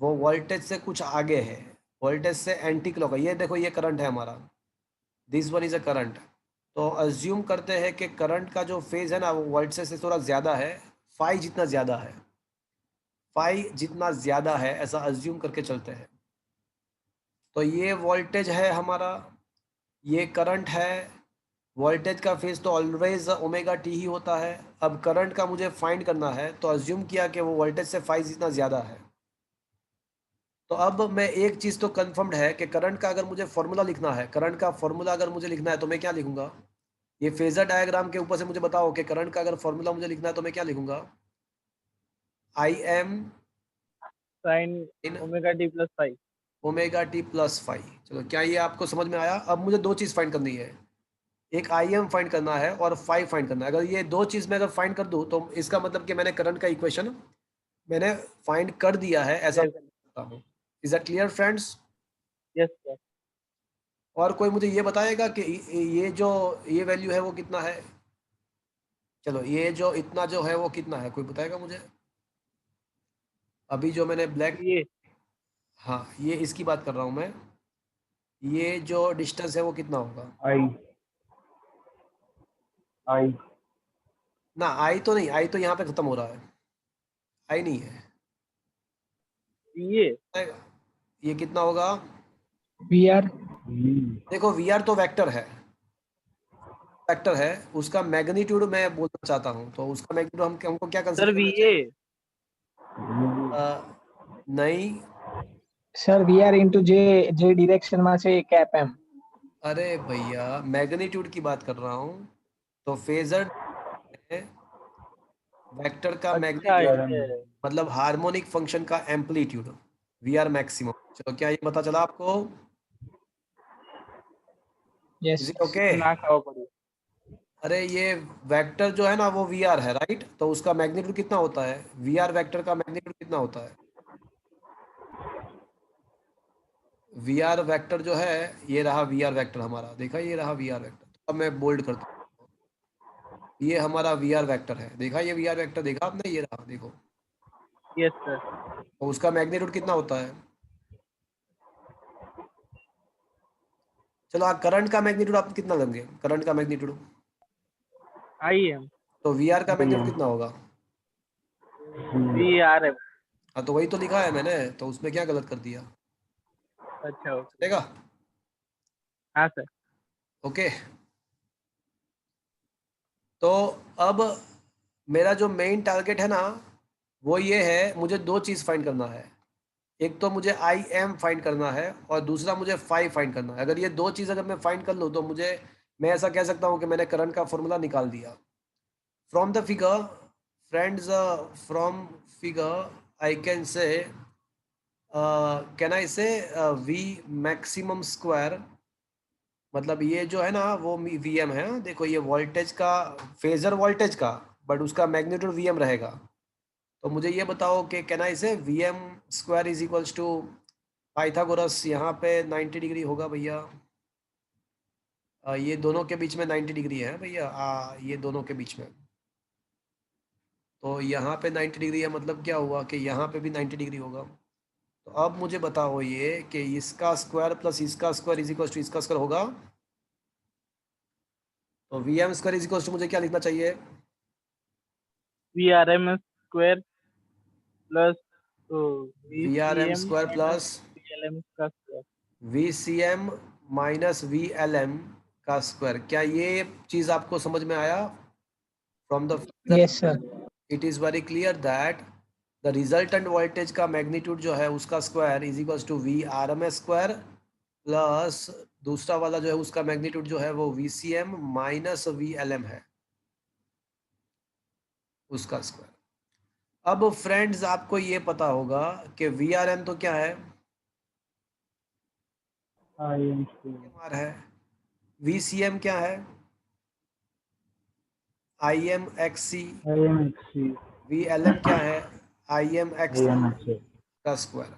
वो वोल्टेज से कुछ आगे है, वोल्टेज से एंटी क्लॉक है। ये देखो ये करंट है हमारा, this one is a current. तो अज्यूम करते हैं कि करंट का जो फेज है ना वो वोल्टेज से थोड़ा ज़्यादा है, फाई जितना ज़्यादा है, फाई जितना ज़्यादा है, ऐसा अज्यूम करके चलते हैं। तो ये वोल्टेज है हमारा, ये करंट है। वोल्टेज का फेज तो ऑलवेज ओमेगा टी ही होता है। अब करंट का मुझे फाइंड करना है, तो अज्यूम किया कि वो वोल्टेज से फाई जितना ज़्यादा है। तो अब मैं एक चीज़ तो कंफर्म्ड है कि करंट का अगर मुझे फॉर्मूला लिखना है, करंट का फॉर्मूला अगर मुझे लिखना है तो मैं क्या लिखूंगा? ये फेजर डायग्राम के ऊपर से मुझे बताओ कि करंट का अगर फॉर्मूला मुझे लिखना है तो मैं क्या लिखूंगा? I M sine in omega T plus five. Omega T plus five. चलो क्या ये आपको समझ में आया? अब मुझे दो चीज़ फाइंड करनी है, एक आई एम फाइंड करना है और फाइव फाइंड करना है। अगर ये दो चीज़ मैं अगर फाइंड कर दूँ तो इसका मतलब कि मैंने करंट का इक्वेशन मैंने फाइंड कर दिया है, ऐसा करता हूँ। Is that clear friends? Yes sir. और कोई मुझे ये बताएगा कि ये जो ये वैल्यू है वो कितना है? चलो ये जो इतना जो है वो कितना है, कोई बताएगा मुझे? अभी जो मैंने ब्लैक, ये हाँ ये इसकी बात कर रहा हूँ मैं, ये जो डिस्टेंस है वो कितना होगा? आई आई ना आई तो नहीं, आई तो यहाँ पे खत्म हो रहा है, आई नहीं है। ये ये कितना होगा? वी आर देखो VR तो वेक्टर है, वेक्टर है, उसका मैग्नीट्यूड मैं बोलना चाहता हूँ, तो उसका मैग्नीट्यूड हम हमको क्या सर कंसीडर करना ये चाहिए? नहीं, sir V R into J J direction में છે कैप एम। अरे भैया मैग्नीट्यूड की बात कर रहा हूँ। तो फेजर वेक्टर का अच्छा मैग्नीट्यूड ये मतलब हार्मोनिक फंक्शन का एम्पलीट्यूड, VR मैक्सिमम। चलो क्या ये पता चला आपको? Yes is it okay? ना खाओ पड़ी। अरे ये वेक्टर जो है ना वो वी आर है, राइट? तो उसका मैग्नीट्यूड कितना होता है? वी आर वेक्टर का मैग्नीट्यूड कितना होता है? वी आर वेक्टर जो है, ये रहा वी आर वेक्टर हमारा, देखा, ये रहा वी आर वेक्टर। अब मैं बोल्ड करता हूँ, ये हमारा वी आर वेक्टर है, देखा ये वी आर वेक्टर, देखा आपने, ये रहा, देखो। Yes sir. तो उसका मैग्नीट्यूड कितना होता है? चलो करंट का मैग्नीट्यूड आप कितना लेंगे? करंट का मैग्नीट्यूड, आई एम तो वी आर का मैग्नीट्यूड कितना होगा? V R M. हाँ तो वही तो लिखा है मैंने, तो उसमें क्या गलत कर दिया? अच्छा ओके। चलेगा? हाँ सर। ओके। तो अब मेरा जो मेन टारगेट है ना, वो ये है, मुझे दो चीज़ फाइंड करना है। एक तो मुझे आई एम फाइंड करना है और दूसरा मुझे फाई फाइंड करना है। अगर ये दो चीज़ अगर मैं फाइंड कर लूँ तो मैं ऐसा कह सकता हूँ कि मैंने करंट का फॉर्मूला निकाल दिया। From the figure friends, from figure I can से, can I say we maximum square, मतलब ये जो है ना वो वी एम है, देखो ये वोल्टेज का, फेजर वोल्टेज का, बट उसका मैग्नीट्यूड वी एम रहेगा। तो मुझे ये बताओ कि can I say V M square is equals to Pythagoras, यहाँ पे 90 डिग्री होगा भैया, ये दोनों के बीच में 90 डिग्री है भैया, ये दोनों के बीच में, तो यहाँ पे 90 डिग्री है, मतलब क्या हुआ कि यहाँ पे भी 90 डिग्री होगा। तो अब मुझे बताओ ये कि इसका स्क्वायर प्लस इसका स्क्वायर इज इक्वल्स टू इसका स्क्वायर होगा, तो V M square is equals to मुझे क्या लिखना चाहिए? V R M square plus V V R C M M square plus V L M का square. V C M minus V L M का square. क्या ये चीज़ आपको समझ में आया? From the yes sir. It is very clear that the resultant voltage का मैग्नीट्यूड जो है उसका square is equals to V R M square plus दूसरा वाला जो है उसका मैग्नीट्यूड जो है वो V C M minus V L M है, उसका स्क्वायर। अब फ्रेंड्स आपको ये पता होगा कि वी आर एम तो क्या है? आई एम आर है। वी सी एम क्या है? I M X C. V L M क्या है? आई एम एक्स का स्क्वायर।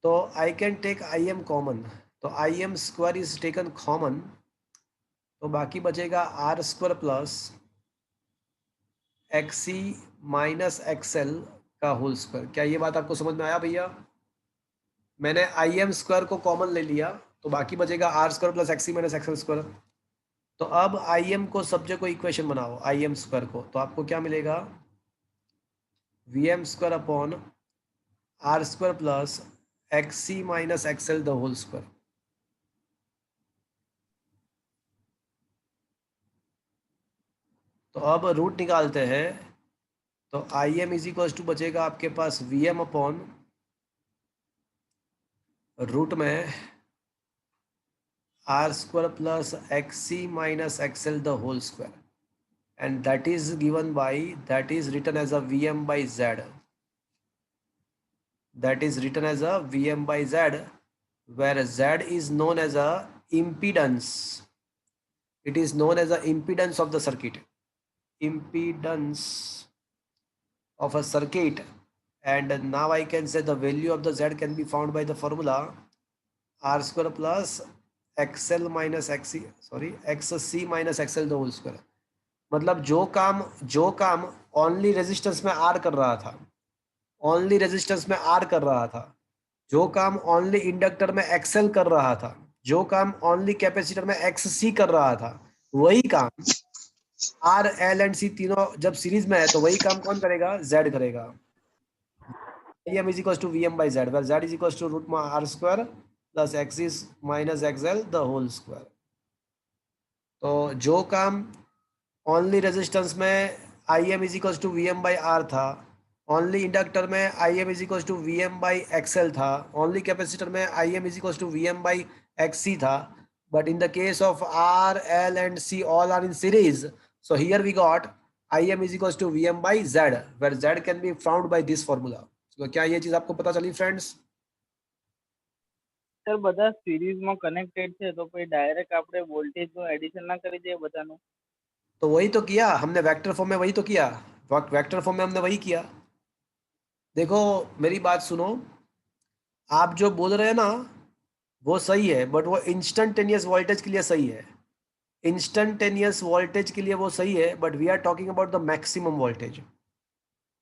तो I can take I M common, तो I M square is taken common, तो बाकी बचेगा R square plus X C minus XL का होल स्क्वायर। क्या ये बात आपको समझ में आया भैया? मैंने आई एम स्क्वायर को कॉमन ले लिया, तो बाकी बचेगा R square plus X C minus XL square. तो अब आई एम को सब जगह इक्वेशन बनाओ, आई एम स्क्वायर को, तो आपको क्या मिलेगा? V M square upon R square plus X C minus XL the whole square. तो अब रूट निकालते हैं, तो I M is equal to बचेगा आपके पास वी एम अपॉन रूट में R square plus X C minus XL the whole square, and that is given by, that is written as a Vm by Z, that is written as a Vm by Z, where Z is known as a impedance, it is known as a impedance of the circuit, impedance of a circuit. And now I can say the value of the Z can be found by the formula R square plus XL minus XC, sorry, XC minus XL the whole square। मतलब जो काम only resistance में are कर रहा था, only resistance में are कर रहा था, जो काम ओनली इंडक्टर में एक्सएल कर रहा था, जो काम ओनली कैपेसिटर में एक्स सी कर रहा था, वही काम आर एल एंड सी तीनों जब सीरीज में है तो वही काम कौन करेगा? जेड करेगा। M is equal to V M by Z, where Z is equal to root में R square plus X is minus XL the whole square. तो जो काम ओनली रेजिस्टेंस में I M is equal to V M by R था, only inductor में I M is equal to V M by XL था, only capacitor में I M is equal to V M by x सी था, but in the case of R L and C all are in series, so here we got im is equals to vm by z, where z can be found by this formula। तो क्या ये चीज आपको पता चली friends? Sir બધા સિરીઝમાં connected છે તો પછી ડાયરેક્ટ આપણે વોલ્ટેજનું એડિશન ના કરી દઈએ બધાનું. तो वही तो किया हमने, वेक्टर फॉर्म में वही तो किया, वेक्टर फॉर्म में हमने वही किया। देखो मेरी बात सुनो, आप जो बोल रहे हैं ना वो सही है, बट वो इंस्टंटेनियस वोल्टेज के लिए सही है, इंस्टंटेनियस वोल्टेज के लिए वो सही है, but we are talking about the maximum voltage.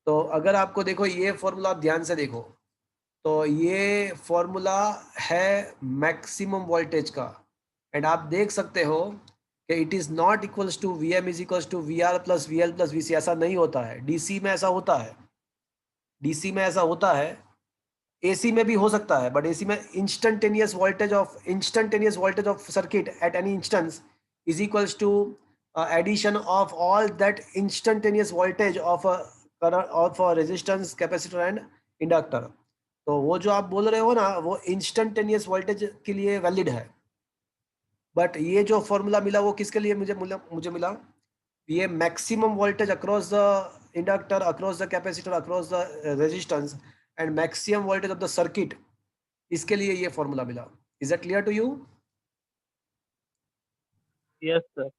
तो अगर आपको देखो ये फॉर्मूला आप ध्यान से देखो, तो ये फॉर्मूला है मैक्सिमम वोल्टेज का, एंड आप देख सकते हो कि it is not equals to V M is equals to V R plus V L plus V C. ऐसा नहीं होता है, डीसी में ऐसा होता है, डीसी में ऐसा होता है, एसी में भी हो सकता है, बट एसी में instantaneous voltage of circuit at any instance is equals to addition of all that instantaneous voltage of resistance, capacitor and inductor. तो वो जो आप बोल रहे हो ना वो इंस्टंटेनियस वोल्टेज के लिए वैलिड है, बट ये जो फॉर्मूला मिला वो किसके लिए मुझे मिला, ये maximum voltage across the inductor, across the capacitor, across the resistance and maximum voltage of the circuit, इसके लिए ये फॉर्मूला मिला। Is that clear to you? Yes sir.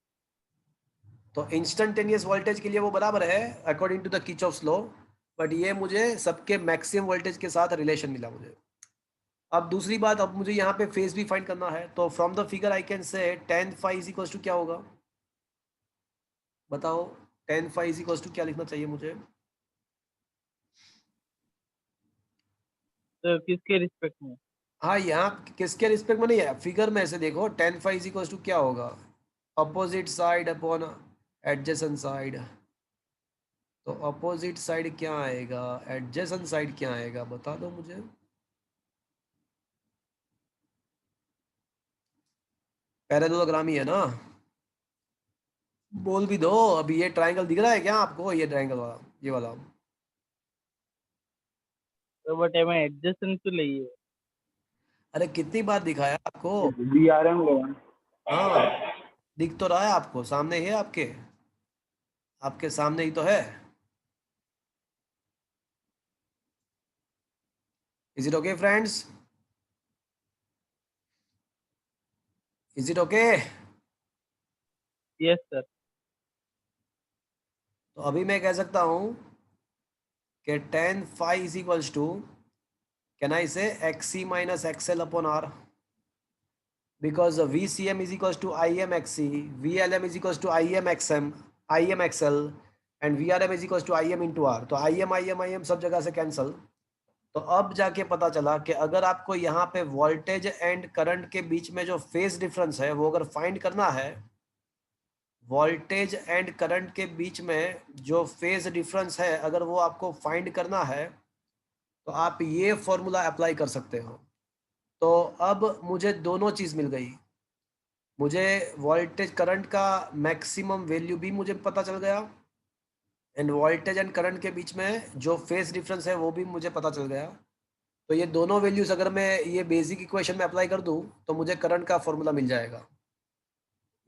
तो इंस्टंटेनियस वोल्टेज के लिए वो बराबर है according to the Kirchhoff's law, but ये मुझे सबके मैक्सिमम वोल्टेज के साथ रिलेशन मिला मुझे। अब दूसरी बात, अब मुझे यहाँ पे फेज भी फाइंड करना है, तो from the figure I can say tan phi is equals to क्या होगा, बताओ tan phi is equals to क्या लिखना चाहिए मुझे? तो किसके रिस्पेक्ट में? हाँ यहाँ किसके रिस्पेक्ट में नहीं है, फिगर में से देखो tan phi is equals to क्या होगा, opposite side upon adjacent side. तो अपोजिट साइड क्या आएगा, एडजेसेंट साइड क्या आएगा, बता दो मुझे। पैरेललोग्रामी है ना, बोल भी दो। अभी ये ट्रायंगल दिख रहा है क्या आपको, ये ट्रायंगल वाला, ये वाला? तो बट एम एडजस्टेंस तो लिए। अरे कितनी बार दिखाया आपको? VRM हाँ दिख तो रहा है आपको, सामने है, आपके सामने ही तो है। Is it okay friends? Is it okay? Yes sir. तो अभी मैं कह सकता हूं कि tan phi is equals to, can I say xc minus xl upon r, because VCM is equals to IMXC, VLM is equals to IMXL and VRM is equals to IM into R। तो IM सब जगह से cancel. तो अब जाके पता चला कि अगर आपको यहाँ पे वोल्टेज एंड करंट के बीच में जो फेज डिफरेंस है वो अगर फाइंड करना है, वोल्टेज एंड करंट के बीच में जो फेज डिफरेंस है अगर वो आपको फाइंड करना है तो आप ये फॉर्मूला अप्लाई कर सकते हो। तो अब मुझे दोनों चीज़ मिल गई, मुझे वोल्टेज करंट का मैक्सिमम वैल्यू भी मुझे पता चल गया, एंड वोल्टेज एंड करंट के बीच में जो फेज डिफरेंस है वो भी मुझे पता चल गया। तो ये दोनों वैल्यूज अगर मैं ये बेसिक इक्वेशन में अप्लाई कर दूं तो मुझे करंट का फॉर्मूला मिल जाएगा।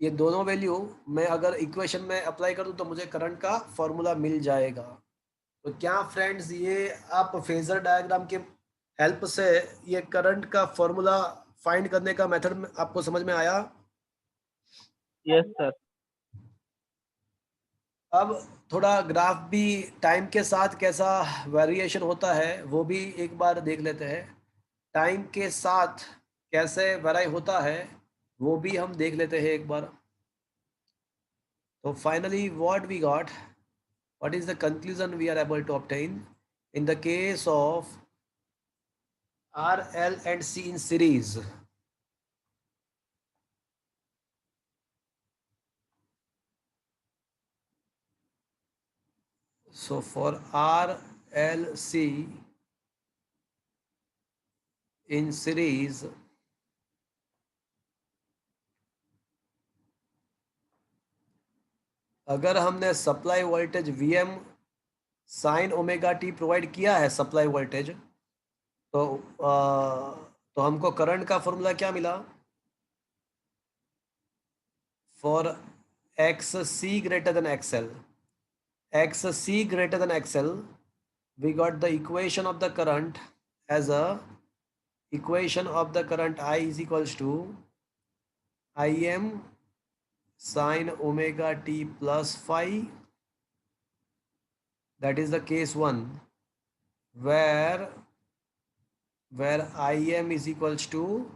ये दोनों वैल्यू मैं अगर इक्वेशन में अप्लाई कर दूं तो मुझे करंट का फॉर्मूला मिल जाएगा। तो क्या फ्रेंड्स ये आप फेजर डायग्राम के हेल्प से ये करंट का फॉर्मूला फाइंड करने का मेथड आपको समझ में आया? Yes sir. अब थोड़ा ग्राफ भी टाइम के साथ कैसा वेरिएशन होता है वो भी एक बार देख लेते हैं, टाइम के साथ कैसे वेराई होता है वो भी हम देख लेते हैं एक बार। तो finally what we got, what is the conclusion we are able to obtain in the case of R, L and C in series? So for R, L, C in series, अगर हमने supply voltage Vm sine omega T provide किया है supply voltage, तो हमको current का formula क्या मिला, for XC greater than XL, XC greater than XL, we got the equation of the current as a equation of the current I is equals to Im sin omega t plus phi. That is the case 1 where Im is equals to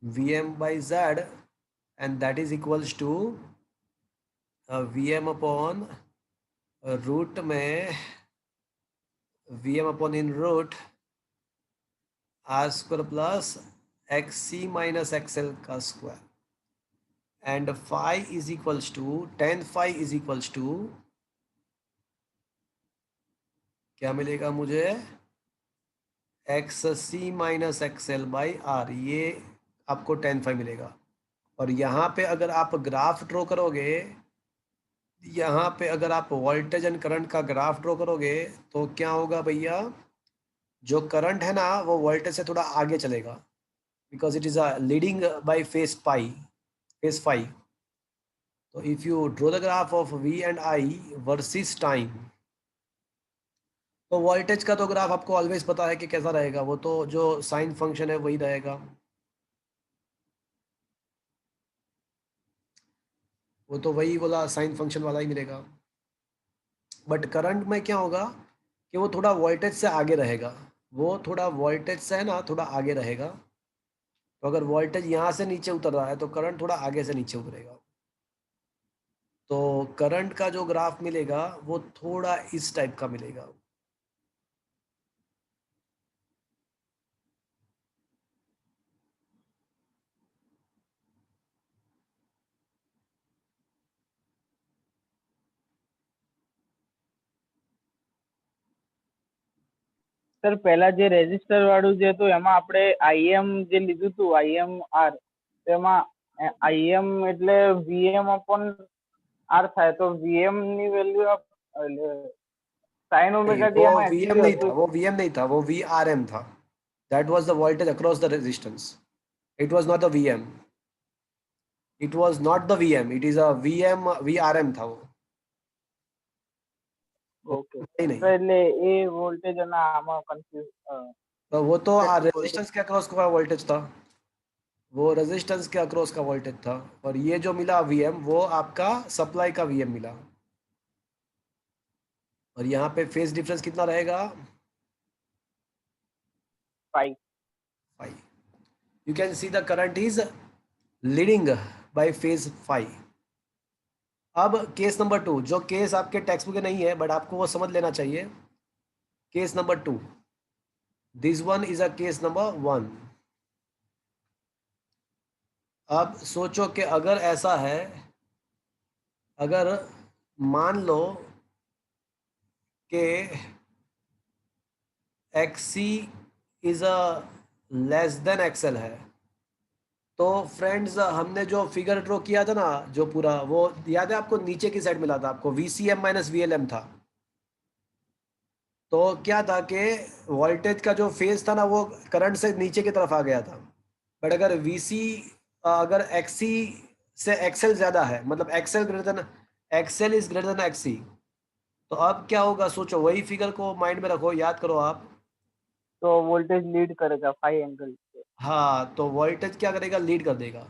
Vm by Z, and that is equals to Vm upon root में Vm upon in root r square plus xc minus xl का square, and phi is equals to tan phi is equals to क्या मिलेगा मुझे, xc minus xl by r, ये आपको tan phi मिलेगा। और यहाँ पे अगर आप ग्राफ ड्रॉ करोगे, यहाँ पे अगर आप वोल्टेज एंड करंट का ग्राफ ड्रॉ करोगे तो क्या होगा भैया, जो करंट है ना वो वोल्टेज से थोड़ा आगे चलेगा, because it is a leading by phase phi. तो if you draw the graph of V and I versus time, तो वोल्टेज का तो ग्राफ आपको ऑलवेज पता है कि कैसा रहेगा, वो तो जो साइन फंक्शन है वही रहेगा, वो तो वही वाला साइन फंक्शन वाला ही मिलेगा। बट करंट में क्या होगा कि वो थोड़ा वोल्टेज से आगे रहेगा, वो थोड़ा वोल्टेज से है ना थोड़ा आगे रहेगा। तो अगर वोल्टेज यहाँ से नीचे उतर रहा है तो करंट थोड़ा आगे से नीचे उतरेगा। तो करंट का जो ग्राफ मिलेगा वो थोड़ा इस टाइप का मिलेगा। સર પહેલા જે રેઝિસ્ટર વાળું જે હતું એમાં આપણે IM જે લીધું હતું IMR, તેમાં IM એટલે VM upon R થાય, તો VM ની વેલ્યુ sin omega t वो એમાં VM नहीं था, वो VM नहीं था, वो VRM था। That was the voltage across the resistance. It was not the VM. It was not the VM. It is a VRM था वो। ઓકે, नहीं એટલે એ વોલ્ટેજ અને આમાં કન્ફ્યુઝ तो वो तो रेजिस्टेंस के अक्रॉस का वोल्टेज था, वो रेजिस्टेंस के अक्रॉस का वोल्टेज था। और ये जो मिला VM वो आपका सप्लाई का VM मिला। और यहाँ पे फेज डिफरेंस कितना रहेगा, 5। You can see the current is leading by phase phi। अब केस नंबर 2, जो केस आपके टेक्स्ट बुक में नहीं है बट आपको वो समझ लेना चाहिए। Case number 2, this one is a case number 1। अब सोचो कि अगर ऐसा है, अगर मान लो कि XC is a less than XL है, तो फ्रेंड्स हमने जो फिगर ड्रॉ किया था ना, जो पूरा वो याद है आपको, नीचे की साइड मिला था आपको VCM माइनस VLM था। तो क्या था कि वोल्टेज का जो फेज था ना वो करंट से नीचे की तरफ आ गया था। बट अगर अगर XC से XL ज्यादा है, मतलब XL is greater than XC, तो अब क्या होगा सोचो, वही फिगर को माइंड में रखो, याद करो आप। तो वोल्टेज लीड करेगा 5 एंगल से। हाँ, तो वोल्टेज क्या करेगा, लीड कर देगा।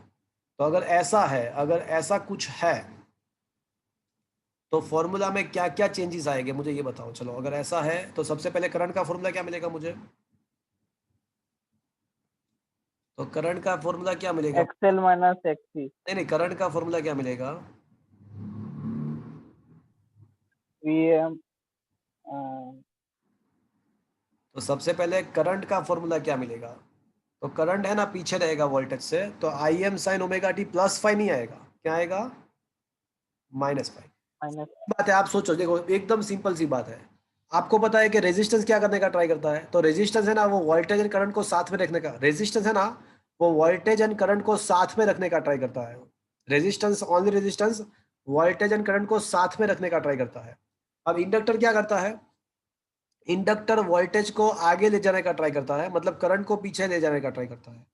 तो अगर ऐसा है, अगर ऐसा कुछ है तो फॉर्मूला में क्या क्या चेंजेस आएंगे मुझे ये बताओ। चलो अगर ऐसा है तो सबसे पहले करंट का फॉर्मूला क्या मिलेगा मुझे, तो करंट का फॉर्मूला क्या मिलेगा, XL माइनस XC। नहीं करंट का फॉर्मूला क्या मिलेगा, VM। तो सबसे पहले करंट का फॉर्मूला क्या मिलेगा, तो करंट है ना पीछे रहेगा वोल्टेज से, तो IM sin omega T plus phi नहीं आएगा, क्या आएगा, माइनस फाई। बात है, आप सोचो, देखो एकदम सिंपल सी बात है। आपको पता है कि रेजिस्टेंस क्या करने का ट्राई करता है, तो रेजिस्टेंस है ना वो वोल्टेज एंड करंट को साथ में रखने का, रेजिस्टेंस है ना वो वोल्टेज एंड करंट को साथ में रखने का ट्राई करता है। Resistance, only resistance voltage and current को साथ में रखने का ट्राई करता है। अब इंडक्टर क्या करता है, इंडक्टर वोल्टेज को आगे ले जाने का ट्राई करता है, मतलब करंट को पीछे ले जाने का ट्राई करता है।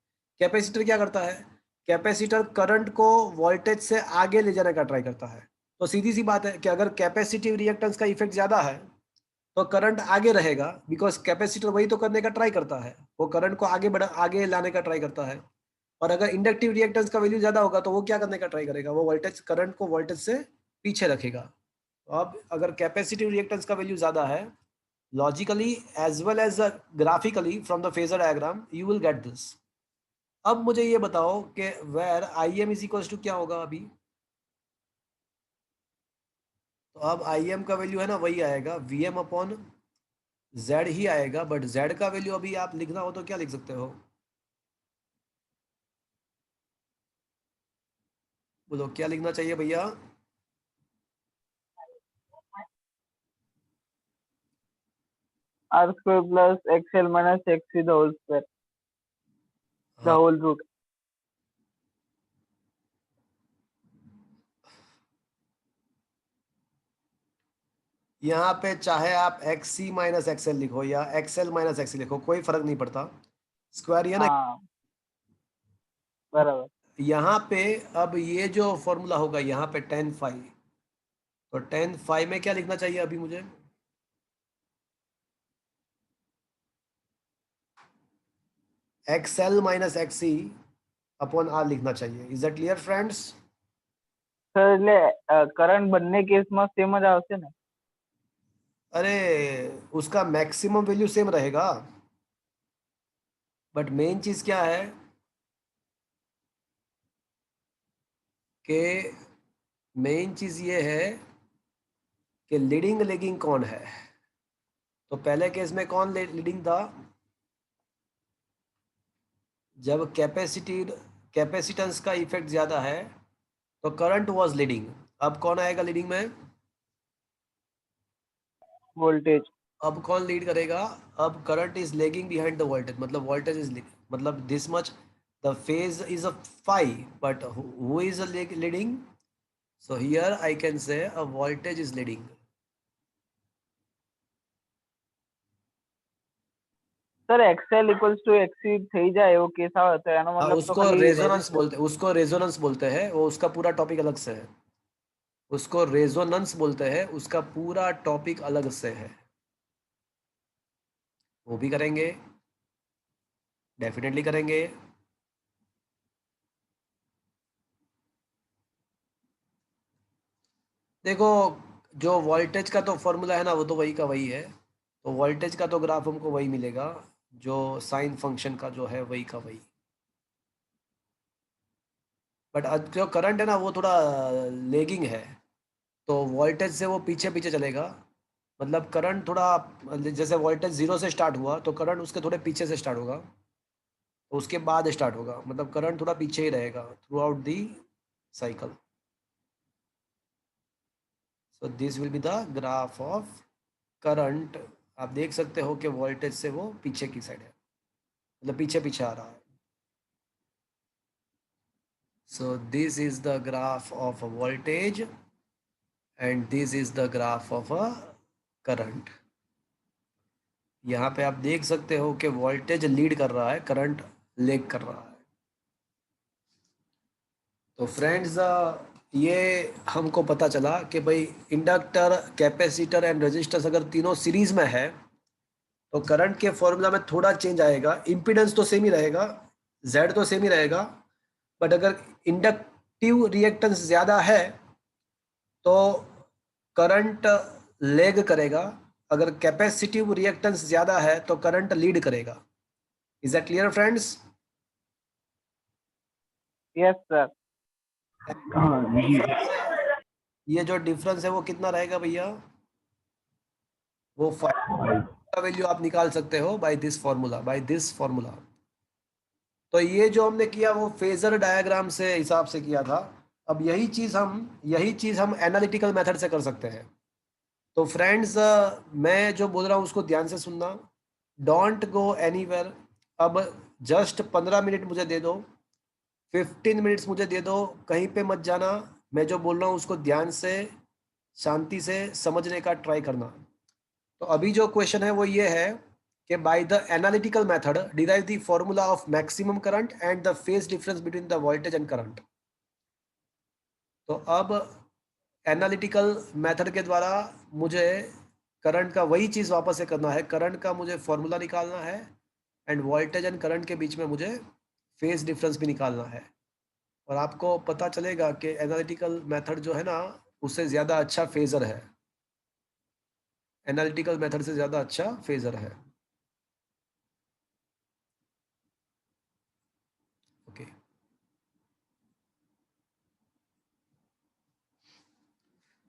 कैपेसिटर क्या करता है, कैपेसिटर करंट को वोल्टेज से आगे ले जाने का ट्राई करता है। तो सीधी सी बात है कि अगर कैपेसिटिव रिएक्टेंस का इफेक्ट ज्यादा है तो करंट आगे रहेगा, बिकॉज कैपेसिटर वही तो करने का ट्राई करता है, वो करंट को आगे लाने का ट्राई करता है। और अगर इंडक्टिव रिएक्टेंस का वैल्यू ज्यादा होगा तो वो क्या करने का ट्राई करेगा, वो वोल्टेज करंट को वोल्टेज से पीछे रखेगा। तो अब अगर कैपेसिटिव रिएक्टेंस का वैल्यू ज्यादा है, logically as well as graphically from the phasor diagram you will get this. अब मुझे ये बताओ कि where I M is equals to क्या होगा अभी। तो अब आई एम का वैल्यू है ना वही आएगा, वी एम अपॉन जेड ही आएगा, बट जेड का वैल्यू अभी आप लिखना हो तो क्या लिख सकते हो, बोलो क्या लिखना चाहिए भैया। R square plus XL minus XC the whole square the हाँ, होल रूट। यहाँ पे चाहे आप एक्स सी माइनस एक्सएल लिखो या एक्सएल माइनस एक्स लिखो, कोई फर्क नहीं पड़ता, स्क्वायर ये ना। हाँ बराबर। यहाँ पे अब ये जो फॉर्मूला होगा यहाँ पे tan फाइव, तो tan फाइव में क्या लिखना चाहिए अभी मुझे, XL minus X E upon R लिखना चाहिए। Is that clear friends? Sir એટલે કરંટ બંને કેસમાં સેમ જ આવશે ને? अरे उसका मैक्सिमम वैल्यू सेम रहेगा, बट मेन चीज क्या है कि मेन चीज ये है कि लीडिंग लेगिंग कौन है। तो पहले केस में कौन लीडिंग था, जब कैपेसिटेंस का इफेक्ट ज्यादा है तो करंट वाज लीडिंग। अब कौन आएगा लीडिंग में, વોલ્ટેજ। अब कौन लीड करेगा, अब current is lagging behind the voltage, मतलब वोल्टेज इज मतलब this much the phase is a phi, but who is leading, so here I can say a voltage is leading. Sir XL equals to XC થઈ જાય એવો case આવે તો એનો हाँ, મતલબ તો उसको ખાલી रेजोनेंस રેઝિસ્ટર। बोलते हैं, उसको रेजोनेंस बोलते हैं, वो उसका पूरा टॉपिक अलग से है, उसको रेजोनेंस बोलते हैं, उसका पूरा टॉपिक अलग से है, वो भी करेंगे, डेफिनेटली करेंगे। देखो जो वोल्टेज का तो फॉर्मूला है ना वो तो वही का वही है, तो वोल्टेज का तो ग्राफ हमको वही मिलेगा, जो साइन फंक्शन का जो है वही का वही, बट जो करंट है ना वो थोड़ा लेगिंग है, तो वोल्टेज से वो पीछे पीछे चलेगा। मतलब करंट थोड़ा, जैसे वोल्टेज जीरो से स्टार्ट हुआ तो करंट उसके थोड़े पीछे से स्टार्ट होगा, तो उसके बाद स्टार्ट होगा, मतलब करंट थोड़ा पीछे ही रहेगा through out the cycle. So this will be the graph of current. आप देख सकते हो कि वोल्टेज से वो पीछे की साइड है, मतलब पीछे पीछे आ रहा है। So this is the graph of a voltage and this is the graph of a current. यहाँ पे आप देख सकते हो कि वोल्टेज लीड कर रहा है, करंट लेग कर रहा है। तो फ्रेंड्स ये हमको पता चला कि भाई इंडक्टर, कैपेसिटर एंड रेजिस्टेंस अगर तीनों सीरीज में है तो करंट के फॉर्मूला में थोड़ा चेंज आएगा, इम्पीडेंस तो सेम ही रहेगा, जेड तो सेम ही रहेगा, बट अगर इंडक्टिव रिएक्टेंस ज़्यादा है तो करंट लेग करेगा, अगर कैपेसिटिव रिएक्टेंस ज़्यादा है तो करंट लीड करेगा। Is that clear friends? Yes sir. ये जो डिफरेंस है वो कितना रहेगा भैया, वो 5 का वैल्यू आप निकाल सकते हो बाय दिस फॉर्मूला। तो ये जो हमने किया वो फेजर डायग्राम से हिसाब से किया था। अब यही चीज हम एनालिटिकल मेथड से कर सकते हैं। तो फ्रेंड्स मैं जो बोल रहा हूँ उसको ध्यान से सुनना, डोंट गो एनीवेयर। अब जस्ट 15 मिनट मुझे दे दो, 15 मिनट्स मुझे दे दो, कहीं पे मत जाना, मैं जो बोल रहा हूँ उसको ध्यान से शांति से समझने का ट्राई करना। तो अभी जो क्वेश्चन है वो ये है कि by the analytical method derive the formula of maximum current and the phase difference between the voltage and current. तो अब एनालिटिकल मेथड के द्वारा मुझे करंट का वही चीज़ वापस से करना है, करंट का मुझे फॉर्मूला निकालना है एंड वोल्टेज एंड करंट के बीच में मुझे फेज डिफरेंस भी निकालना है। और आपको पता चलेगा कि एनालिटिकल मेथड जो है ना उससे ज़्यादा अच्छा फेजर है, एनालिटिकल मेथड से ज़्यादा अच्छा फेजर है। Okay,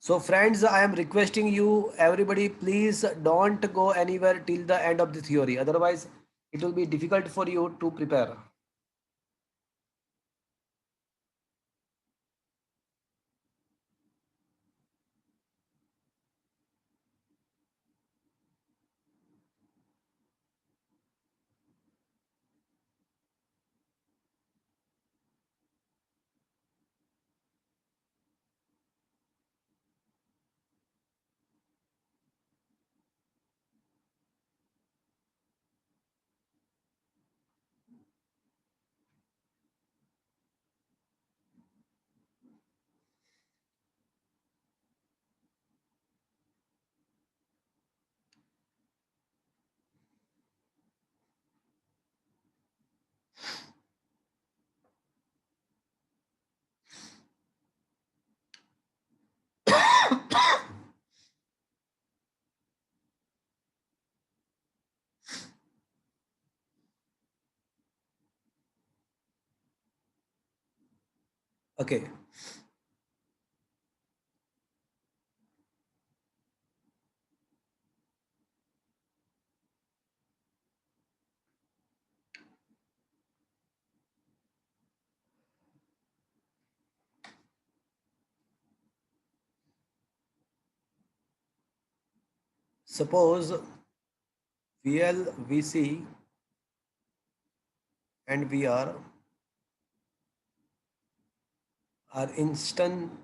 so friends, I am requesting you everybody, please don't go anywhere till the end of the theory, otherwise it will be difficult for you to prepare. Okay, suppose VL, VC and VR are instantaneous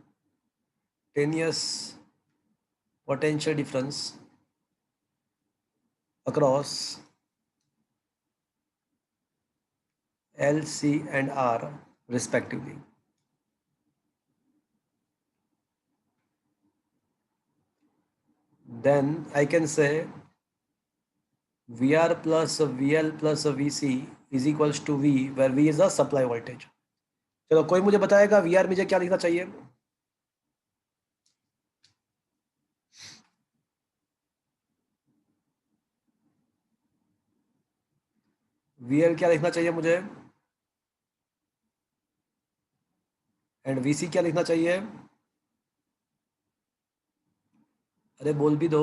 potential difference across L, C and R respectively. Then I can say VR plus VL plus VC is equals to V, where V is the supply voltage. चलो कोई मुझे बताएगा VR मुझे क्या लिखना चाहिए? VL क्या लिखना चाहिए मुझे? एंड VC क्या लिखना चाहिए? अरे बोल भी दो।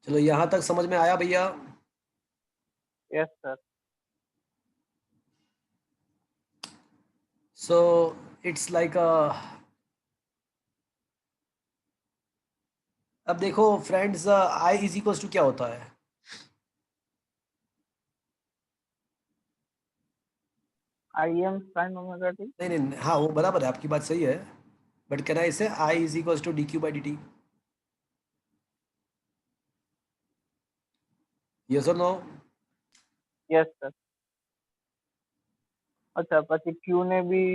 चलो यहाँ तक समझ में आया भैया? Yes sir. So it's like a, अब देखो friends, I is equals to क्या होता है? IM sin omega T. नहीं नहीं, हाँ वो बराबर है, आपकी बात सही है, but can I say I is equals to dq by dt? Yes और नो? Yes sir. अच्छा પછી Q ને બી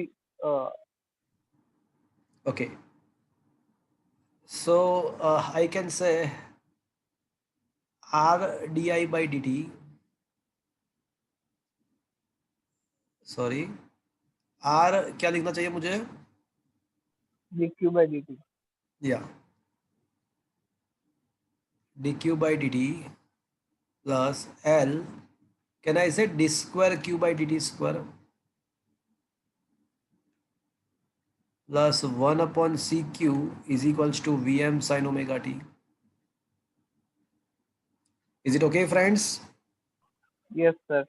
Okay, so I can say R di by dt, sorry R क्या लिखना चाहिए मुझे? dq by dt। या dq by dt plus L, can I say d square q by dt square plus 1 upon cq is equals to Vm sin omega t. Is it okay friends? Yes sir.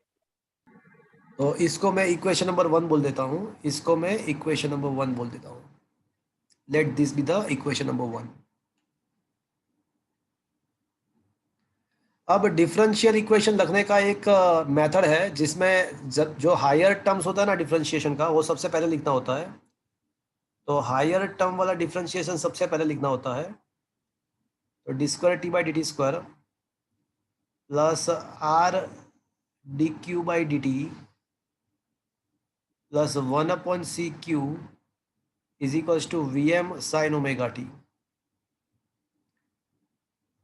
तो इसको मैं equation number 1 बोल देता हूँ, इसको मैं equation number 1 बोल देता हूँ। Let this be the equation number 1। अब डिफरेंशियल इक्वेशन लिखने का एक मेथड है जिसमें जो हायर टर्म्स होता है ना डिफरेंशिएशन का, वो सबसे पहले लिखना होता है। तो हायर टर्म वाला डिफरेंशिएशन सबसे पहले लिखना होता है। तो D square T by D T square plus R D Q by D T plus 1 upon C Q is equals to Vm sine omega T.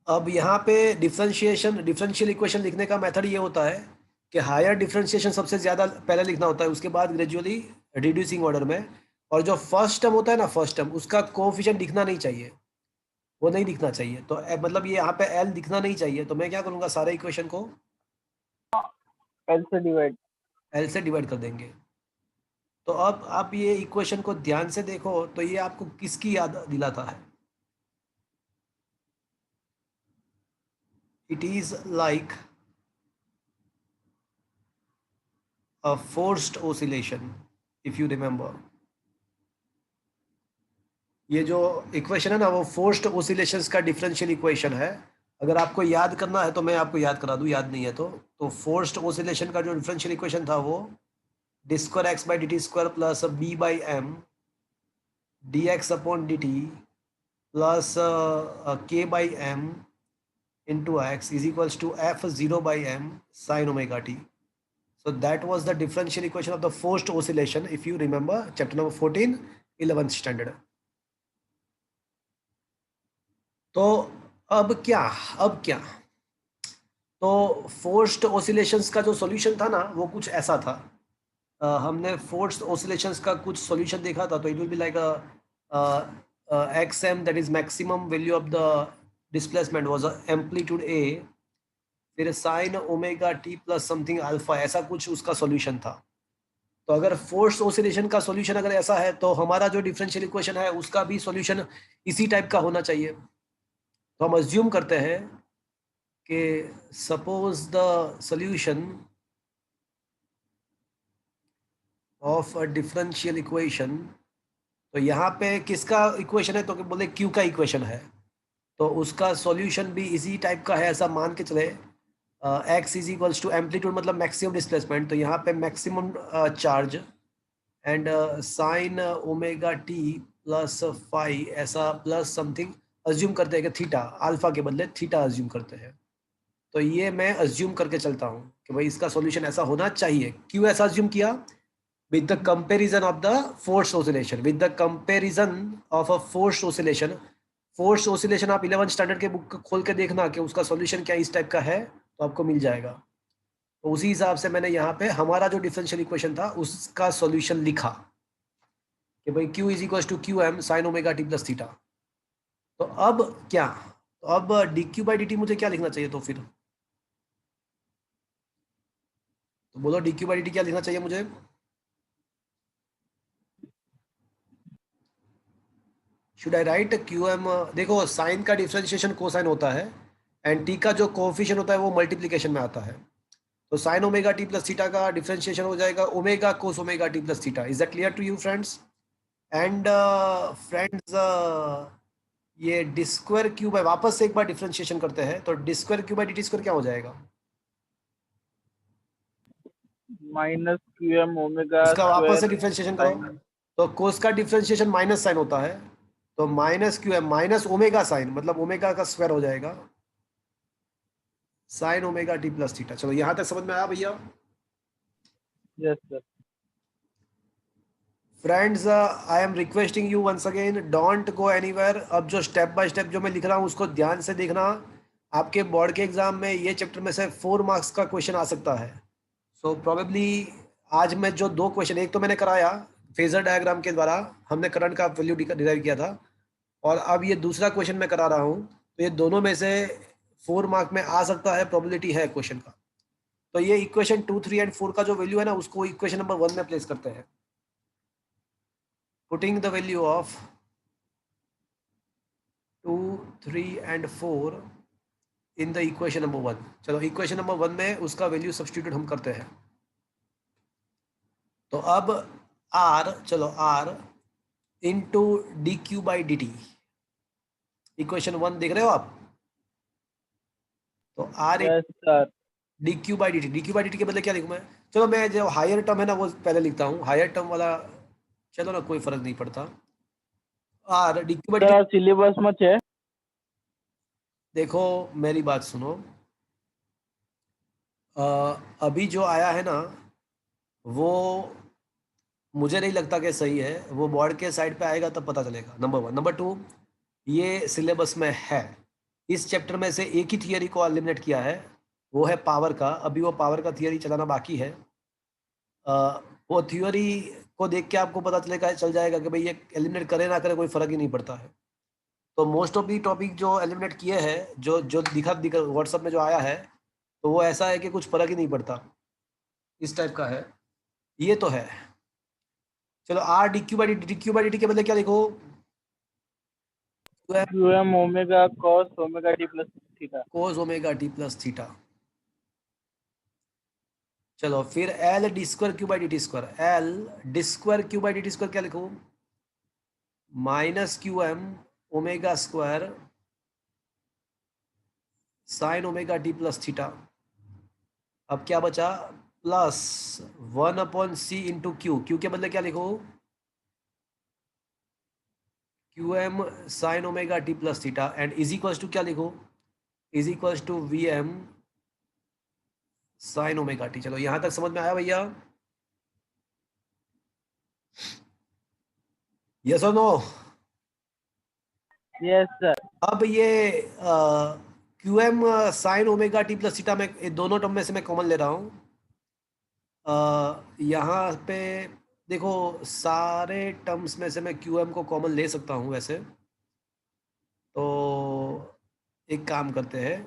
अब यहाँ पे डिफरेंशियल इक्वेशन लिखने का मेथड ये होता है कि हायर डिफरेंशिएशन सबसे ज़्यादा पहले लिखना होता है, उसके बाद ग्रेजुअली रिड्यूसिंग ऑर्डर में, और जो फर्स्ट टर्म होता है ना, फर्स्ट टर्म उसका कोफिशिएंट दिखना नहीं चाहिए, वो नहीं दिखना चाहिए। तो मतलब ये यहाँ पे एल दिखना नहीं चाहिए, तो मैं क्या करूँगा, सारे इक्वेशन को एल से डिवाइड। एल से डिवाइड कर देंगे। तो अब आप ये इक्वेशन को ध्यान से देखो, तो ये आपको किसकी याद दिलाता है? It is like a forced oscillation, if you remember। ये जो इक्वेशन है ना, वो फोर्स्ड ओसिलेशंस का डिफरेंशियल इक्वेशन है। अगर आपको याद करना है तो मैं आपको याद करा दूं, याद नहीं है तो फोर्स्ड ओसिलेशन का जो डिफरेंशियल इक्वेशन था वो D square X by D T square plus B by M D X upon D T plus K by M into X is equals to F zero by M sine omega T. So that was the differential equation of the forced oscillation, if you remember chapter number 14, 11th standard। तो अब क्या, तो forced oscillations का जो solution था ना, वो कुछ ऐसा था। हमने फोर्स्ड ओसिलेशंस का कुछ सॉल्यूशन देखा था, तो it will be like xm, that is maximum value of the displacement was amplitude a, फिर sign omega T plus something alpha, ऐसा कुछ उसका सॉल्यूशन था। तो अगर फोर्स ओसिलेशन का सॉल्यूशन अगर ऐसा है, तो हमारा जो डिफरेंशियल इक्वेशन है उसका भी सॉल्यूशन इसी टाइप का होना चाहिए। तो हम अज्यूम करते हैं कि suppose the solution of a differential equation, तो यहाँ पे किसका इक्वेशन है, तो बोले क्यू का इक्वेशन है, तो उसका सॉल्यूशन भी इसी टाइप का है, ऐसा मान के चले। X is equals to amplitude मतलब मैक्सिमम डिस्प्लेसमेंट, तो यहाँ पे maximum charge and sine omega T plus phi, ऐसा प्लस समथिंग अज्यूम करते हैं कि थीटा, अल्फा के बदले थीटा अज्यूम करते हैं। तो ये मैं अज्यूम करके चलता हूँ कि भाई इसका सॉल्यूशन ऐसा होना चाहिए। क्यों ऐसा अज्यूम किया? With the comparison of the force oscillation, with the comparison of a force oscillation. Force oscillation आप 11th स्टैंडर्ड के बुक खोल के देखना कि उसका सॉल्यूशन क्या इस टाइप का है, तो आपको मिल जाएगा। तो उसी हिसाब से मैंने यहाँ पे हमारा जो डिफरेंशियल इक्वेशन था उसका सॉल्यूशन लिखा कि भाई Q is equal to Q M sine omega T plus theta. तो अब क्या, तो अब D Q by D T मुझे क्या लिखना चाहिए? तो फिर तो बोलो D Q by D T क्या लिखना चाहिए मुझे? Should I write Q M? देखो साइन का डिफरेंशिएशन कोसाइन होता है एंड टी का जो कोएफिशिएंट होता है वो मल्टीप्लिकेशन में आता है। तो sine omega T plus theta का डिफरेंशिएशन हो जाएगा omega cos omega T plus theta. Is that clear to you friends? And friends, ये डी स्क्वायर क्यू बाई, वापस से एक बार डिफरेंशिएशन करते हैं, तो D square Q by D T square क्या हो जाएगा? माइनस क्यू एम ओमेगा इसका वापस से स्क्वायर डिफरेंशिएशन करो, तो कोस का डिफरेंशिएशन माइनस साइन होता है, तो minus Q M minus omega sine, मतलब ओमेगा का स्क्वायर हो जाएगा sine omega T plus theta. चलो यहां तक समझ में आया भैया? Yes sir. Friends, I am requesting you once again, don't go anywhere. अब जो स्टेप बाय स्टेप जो मैं लिख रहा हूँ उसको ध्यान से देखना। आपके बोर्ड के एग्जाम में ये चैप्टर में से 4 मार्क्स का क्वेश्चन आ सकता है। सो प्रोबेबली आज मैं जो 2 क्वेश्चन, एक तो मैंने कराया फेजर डायग्राम के द्वारा, हमने करंट का वैल्यू डिराइव किया था, और अब ये दूसरा क्वेश्चन मैं करा रहा हूँ, तो ये दोनों में से 4 मार्क में आ सकता है, प्रोबेबिलिटी है क्वेश्चन का। तो ये इक्वेशन 2, 3 एंड 4 का जो वैल्यू है ना, उसको इक्वेशन नंबर 1 में प्लेस करते हैं, putting the value of 2, 3 and 4 in the equation number 1। चलो इक्वेशन नंबर 1 में उसका वैल्यू सब्स्टिट्यूट हम करते हैं। तो अब r, चलो r into D Q by D T, equation 1 देख रहे हो आप? तो r yes sir. D Q by D T, D Q by D T के बदले क्या लिखूँ मैं? चलो मैं जो हायर टर्म है ना वो पहले लिखता हूँ, हायर टर्म वाला, चलो ना कोई फर्क नहीं पड़ता। r D Q by D T, sir syllabus में है। देखो मेरी बात सुनो, अभी जो आया है ना वो मुझे नहीं लगता कि सही है, वो बोर्ड के साइड पे आएगा तब पता चलेगा। नंबर 1। नंबर 2, ये सिलेबस में है। इस चैप्टर में से एक ही थियरी को एलिमिनेट किया है, वो है पावर का। अभी वो पावर का थियरी चलाना बाकी है। वो थियरी को देख के आपको पता चल जाएगा कि भाई ये एलिमिनेट करे ना करे कोई फर्क ही नहीं पड़ता है। तो मोस्ट ऑफ दी टॉपिक जो एलिमिनेट किए हैं, जो जो दिखा व्हाट्सएप में जो आया है, तो वो ऐसा है कि कुछ फर्क ही नहीं पड़ता, इस टाइप का है। ये तो है। चलो R D Q by D T के बदले क्या लिखो? QM omega cos omega t plus theta. Cos omega T plus theta. चलो फिर L D square Q by D T square, L D square Q by D T square क्या लिखो? Minus Q M omega square sine omega T plus theta. अब क्या बचा? Plus 1/c into Q, Q के बदले क्या लिखो? Q M sine omega T plus theta and is equals to क्या लिखो? Is equals to V M sine omega T. चलो यहां तक समझ में आया भैया? यस और नो? Yes sir. अब ये Q M sine omega T plus theta में दोनों टर्म में से मैं कॉमन ले रहा हूँ। यहाँ पे देखो, सारे टर्म्स में से मैं क्यू एम को कॉमन ले सकता हूँ वैसे। तो एक काम करते हैं,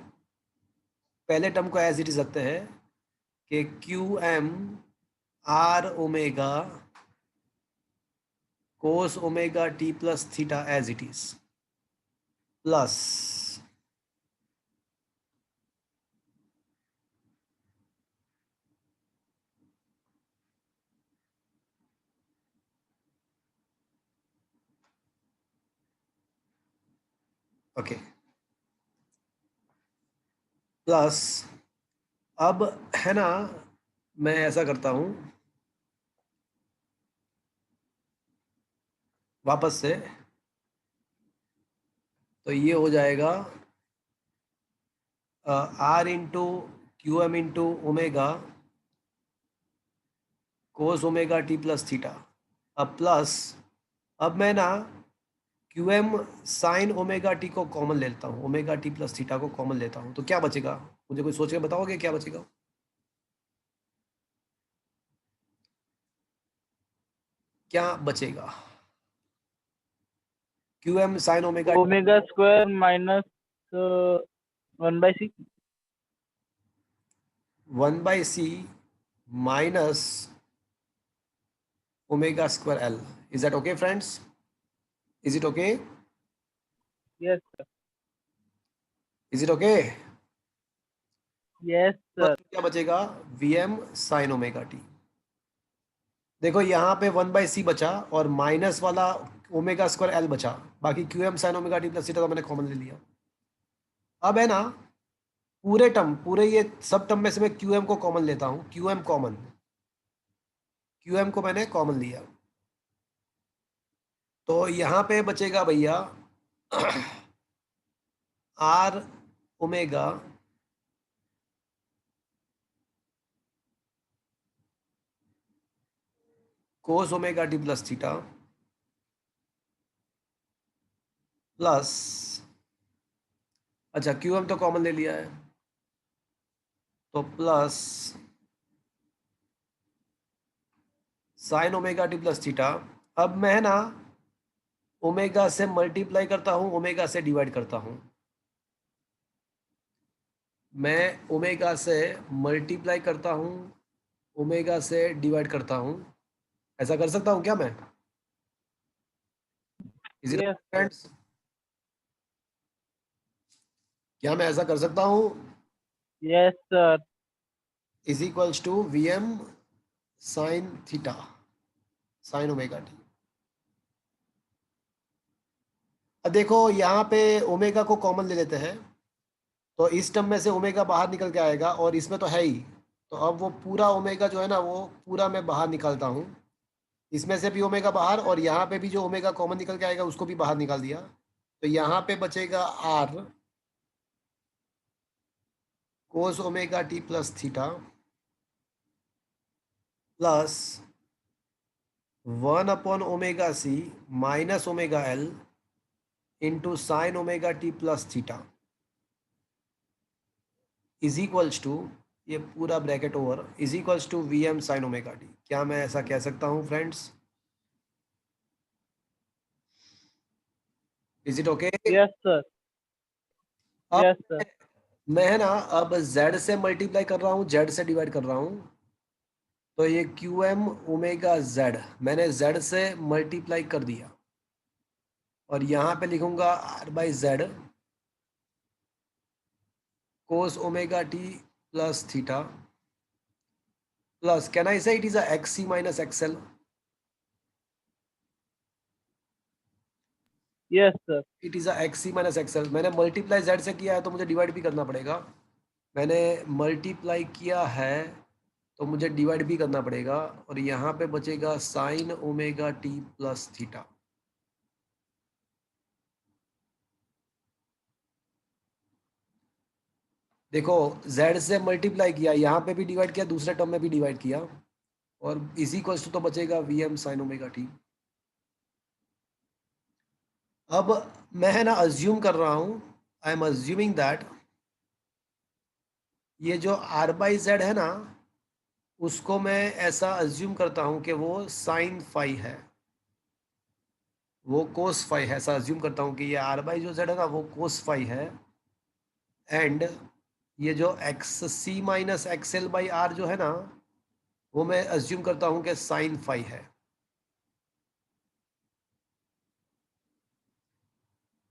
पहले टर्म को एज इट इज रखते हैं कि Q M R omega cos omega T plus theta as it is plus okay plus, अब है ना, मैं ऐसा करता हूं वापस से, तो ये हो जाएगा R into Q M into omega cos omega T plus theta. अब प्लस, अब मैं ना Q M sine omega T को कॉमन लेता हूँ, ओमेगा टी प्लस थीटा को कॉमन लेता हूँ, तो क्या बचेगा? मुझे कोई सोच के बताओगे क्या बचेगा? क्या बचेगा? Q M sine omega omega square minus 1/c। 1/c minus omega square L. Is that okay friends? Is it okay? Yes sir. Is it okay? Yes sir. क्या बचेगा? V M sine omega T. देखो यहाँ पे 1/c बचा और minus वाला omega square L बचा, बाकी Q M sine omega T plus theta तो मैंने कॉमन ले लिया। अब है ना, पूरे टर्म, पूरे ये सब टर्म में से मैं क्यू एम को कॉमन लेता हूँ, Q M common, Q M को मैंने कॉमन लिया, तो यहाँ पे बचेगा भैया R omega cos omega T plus theta plus, अच्छा क्यू एम तो कॉमन ले लिया है, तो plus sine omega T plus theta. अब मैं ना ओमेगा से मल्टीप्लाई करता हूँ, ओमेगा से डिवाइड करता हूँ, मैं ओमेगा से मल्टीप्लाई करता हूँ, ओमेगा से डिवाइड करता हूँ। ऐसा कर सकता हूँ क्या मैं? Is it yes sir. Friends? क्या मैं ऐसा कर सकता हूँ? Yes sir. Is equals to V M sine theta sine omega T. अब देखो यहाँ पे ओमेगा को कॉमन ले लेते हैं, तो इस टर्म में से ओमेगा बाहर निकल के आएगा और इसमें तो है ही, तो अब वो पूरा ओमेगा जो है ना, वो पूरा मैं बाहर निकालता हूँ, इसमें से भी ओमेगा बाहर और यहाँ पे भी जो ओमेगा कॉमन निकल के आएगा उसको भी बाहर निकाल दिया, तो यहाँ पे बचेगा R cos omega T plus theta plus 1/ωc minus omega L into sin omega t plus theta is equals to, ये पूरा bracket over, is equals to Vm sin omega t। क्या मैं ऐसा कह सकता हूँ friends? Is it okay? Yes sir, अब yes sir. मैं है ना, अब z से मल्टीप्लाई कर रहा हूँ, z से डिवाइड कर रहा हूँ, तो ये QM ओमेगा z मैंने z से मल्टीप्लाई कर दिया और यहाँ पे लिखूंगा R/z cos omega t plus theta plus, can I say it is a XC minus XL? Yes sir, it is XC minus XL। मैंने मल्टीप्लाई z से किया है तो मुझे डिवाइड भी करना पड़ेगा। मैंने मल्टीप्लाई किया है तो मुझे डिवाइड भी करना पड़ेगा और यहाँ पे बचेगा sign omega t plus theta. देखो z से मल्टीप्लाई किया, यहाँ पे भी डिवाइड किया, दूसरे टर्म में भी डिवाइड किया और इज इक्वल्स टू तो बचेगा Vm साइन ओमेगा t। अब मैं है ना अज्यूम कर रहा हूँ, आई एम अज्यूमिंग दैट ये जो R/z है ना, उसको मैं ऐसा अज्यूम करता हूँ कि वो साइन फाई है, वो कोस फाई है, ऐसा अज्यूम करता हूँ कि ये R/z है ना, वो कोस फाई है। एंड ये जो XC माइनस XL/R जो है ना, वो मैं अज्यूम करता हूँ कि साइन फाई है।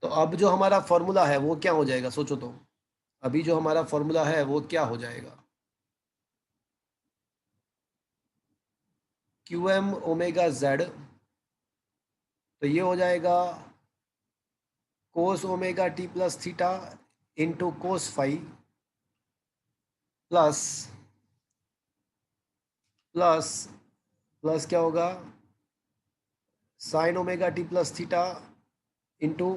तो अब जो हमारा फॉर्मूला है वो क्या हो जाएगा, सोचो तो। अभी जो हमारा फॉर्मूला है वो क्या हो जाएगा? QM ओमेगा Z, तो ये हो जाएगा cos omega t plus theta into cos phi plus plus plus क्या होगा, sine omega T plus theta into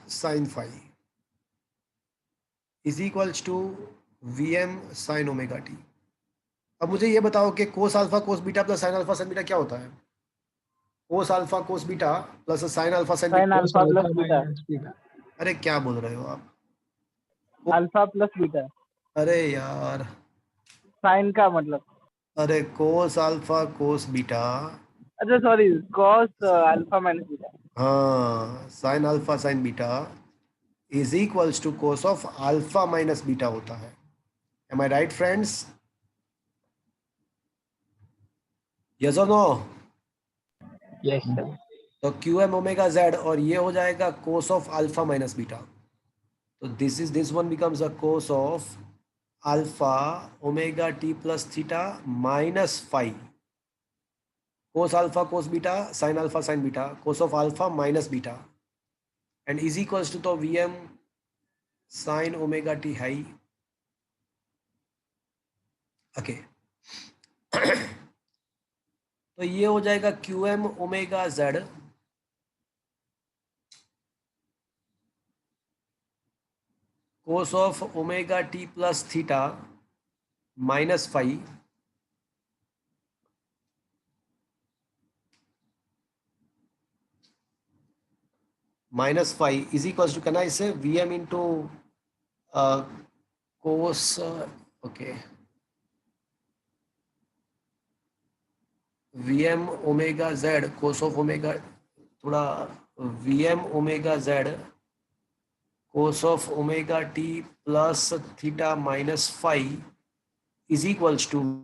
sine phi is equals to Vm sine omega T. अब मुझे ये बताओ कि cos alpha cos beta plus sine alpha sine beta क्या होता है? Cos alpha cos beta plus sine alpha sine sine beta. Alpha plus beta, beta. अरे क्या बोल रहे हो आप? अल्फा प्लस बीटा, अरे यार, साइन का मतलब, अरे कोस अल्फा कोस बीटा, अच्छा sorry, cos alpha minus beta. हाँ sine alpha sine beta is equals to cos of alpha minus beta होता है। Am I right friends? Yes और नो? Yes sir. तो QM ओमेगा Z और ये हो जाएगा cos of alpha minus beta. तो this one becomes a cos of alpha omega t plus theta minus phi, cos alpha cos beta sign alpha sine beta, cos of alpha minus beta and is equals to तो Vm sine omega t हाई। Okay तो ये हो जाएगा QM omega Z cos of omega t plus theta minus phi minus phi is equals to, can I say Vm into cos, okay, Vm omega Z cos of omega, थोड़ा Vm omega Z cos of omega t plus theta minus phi is equals to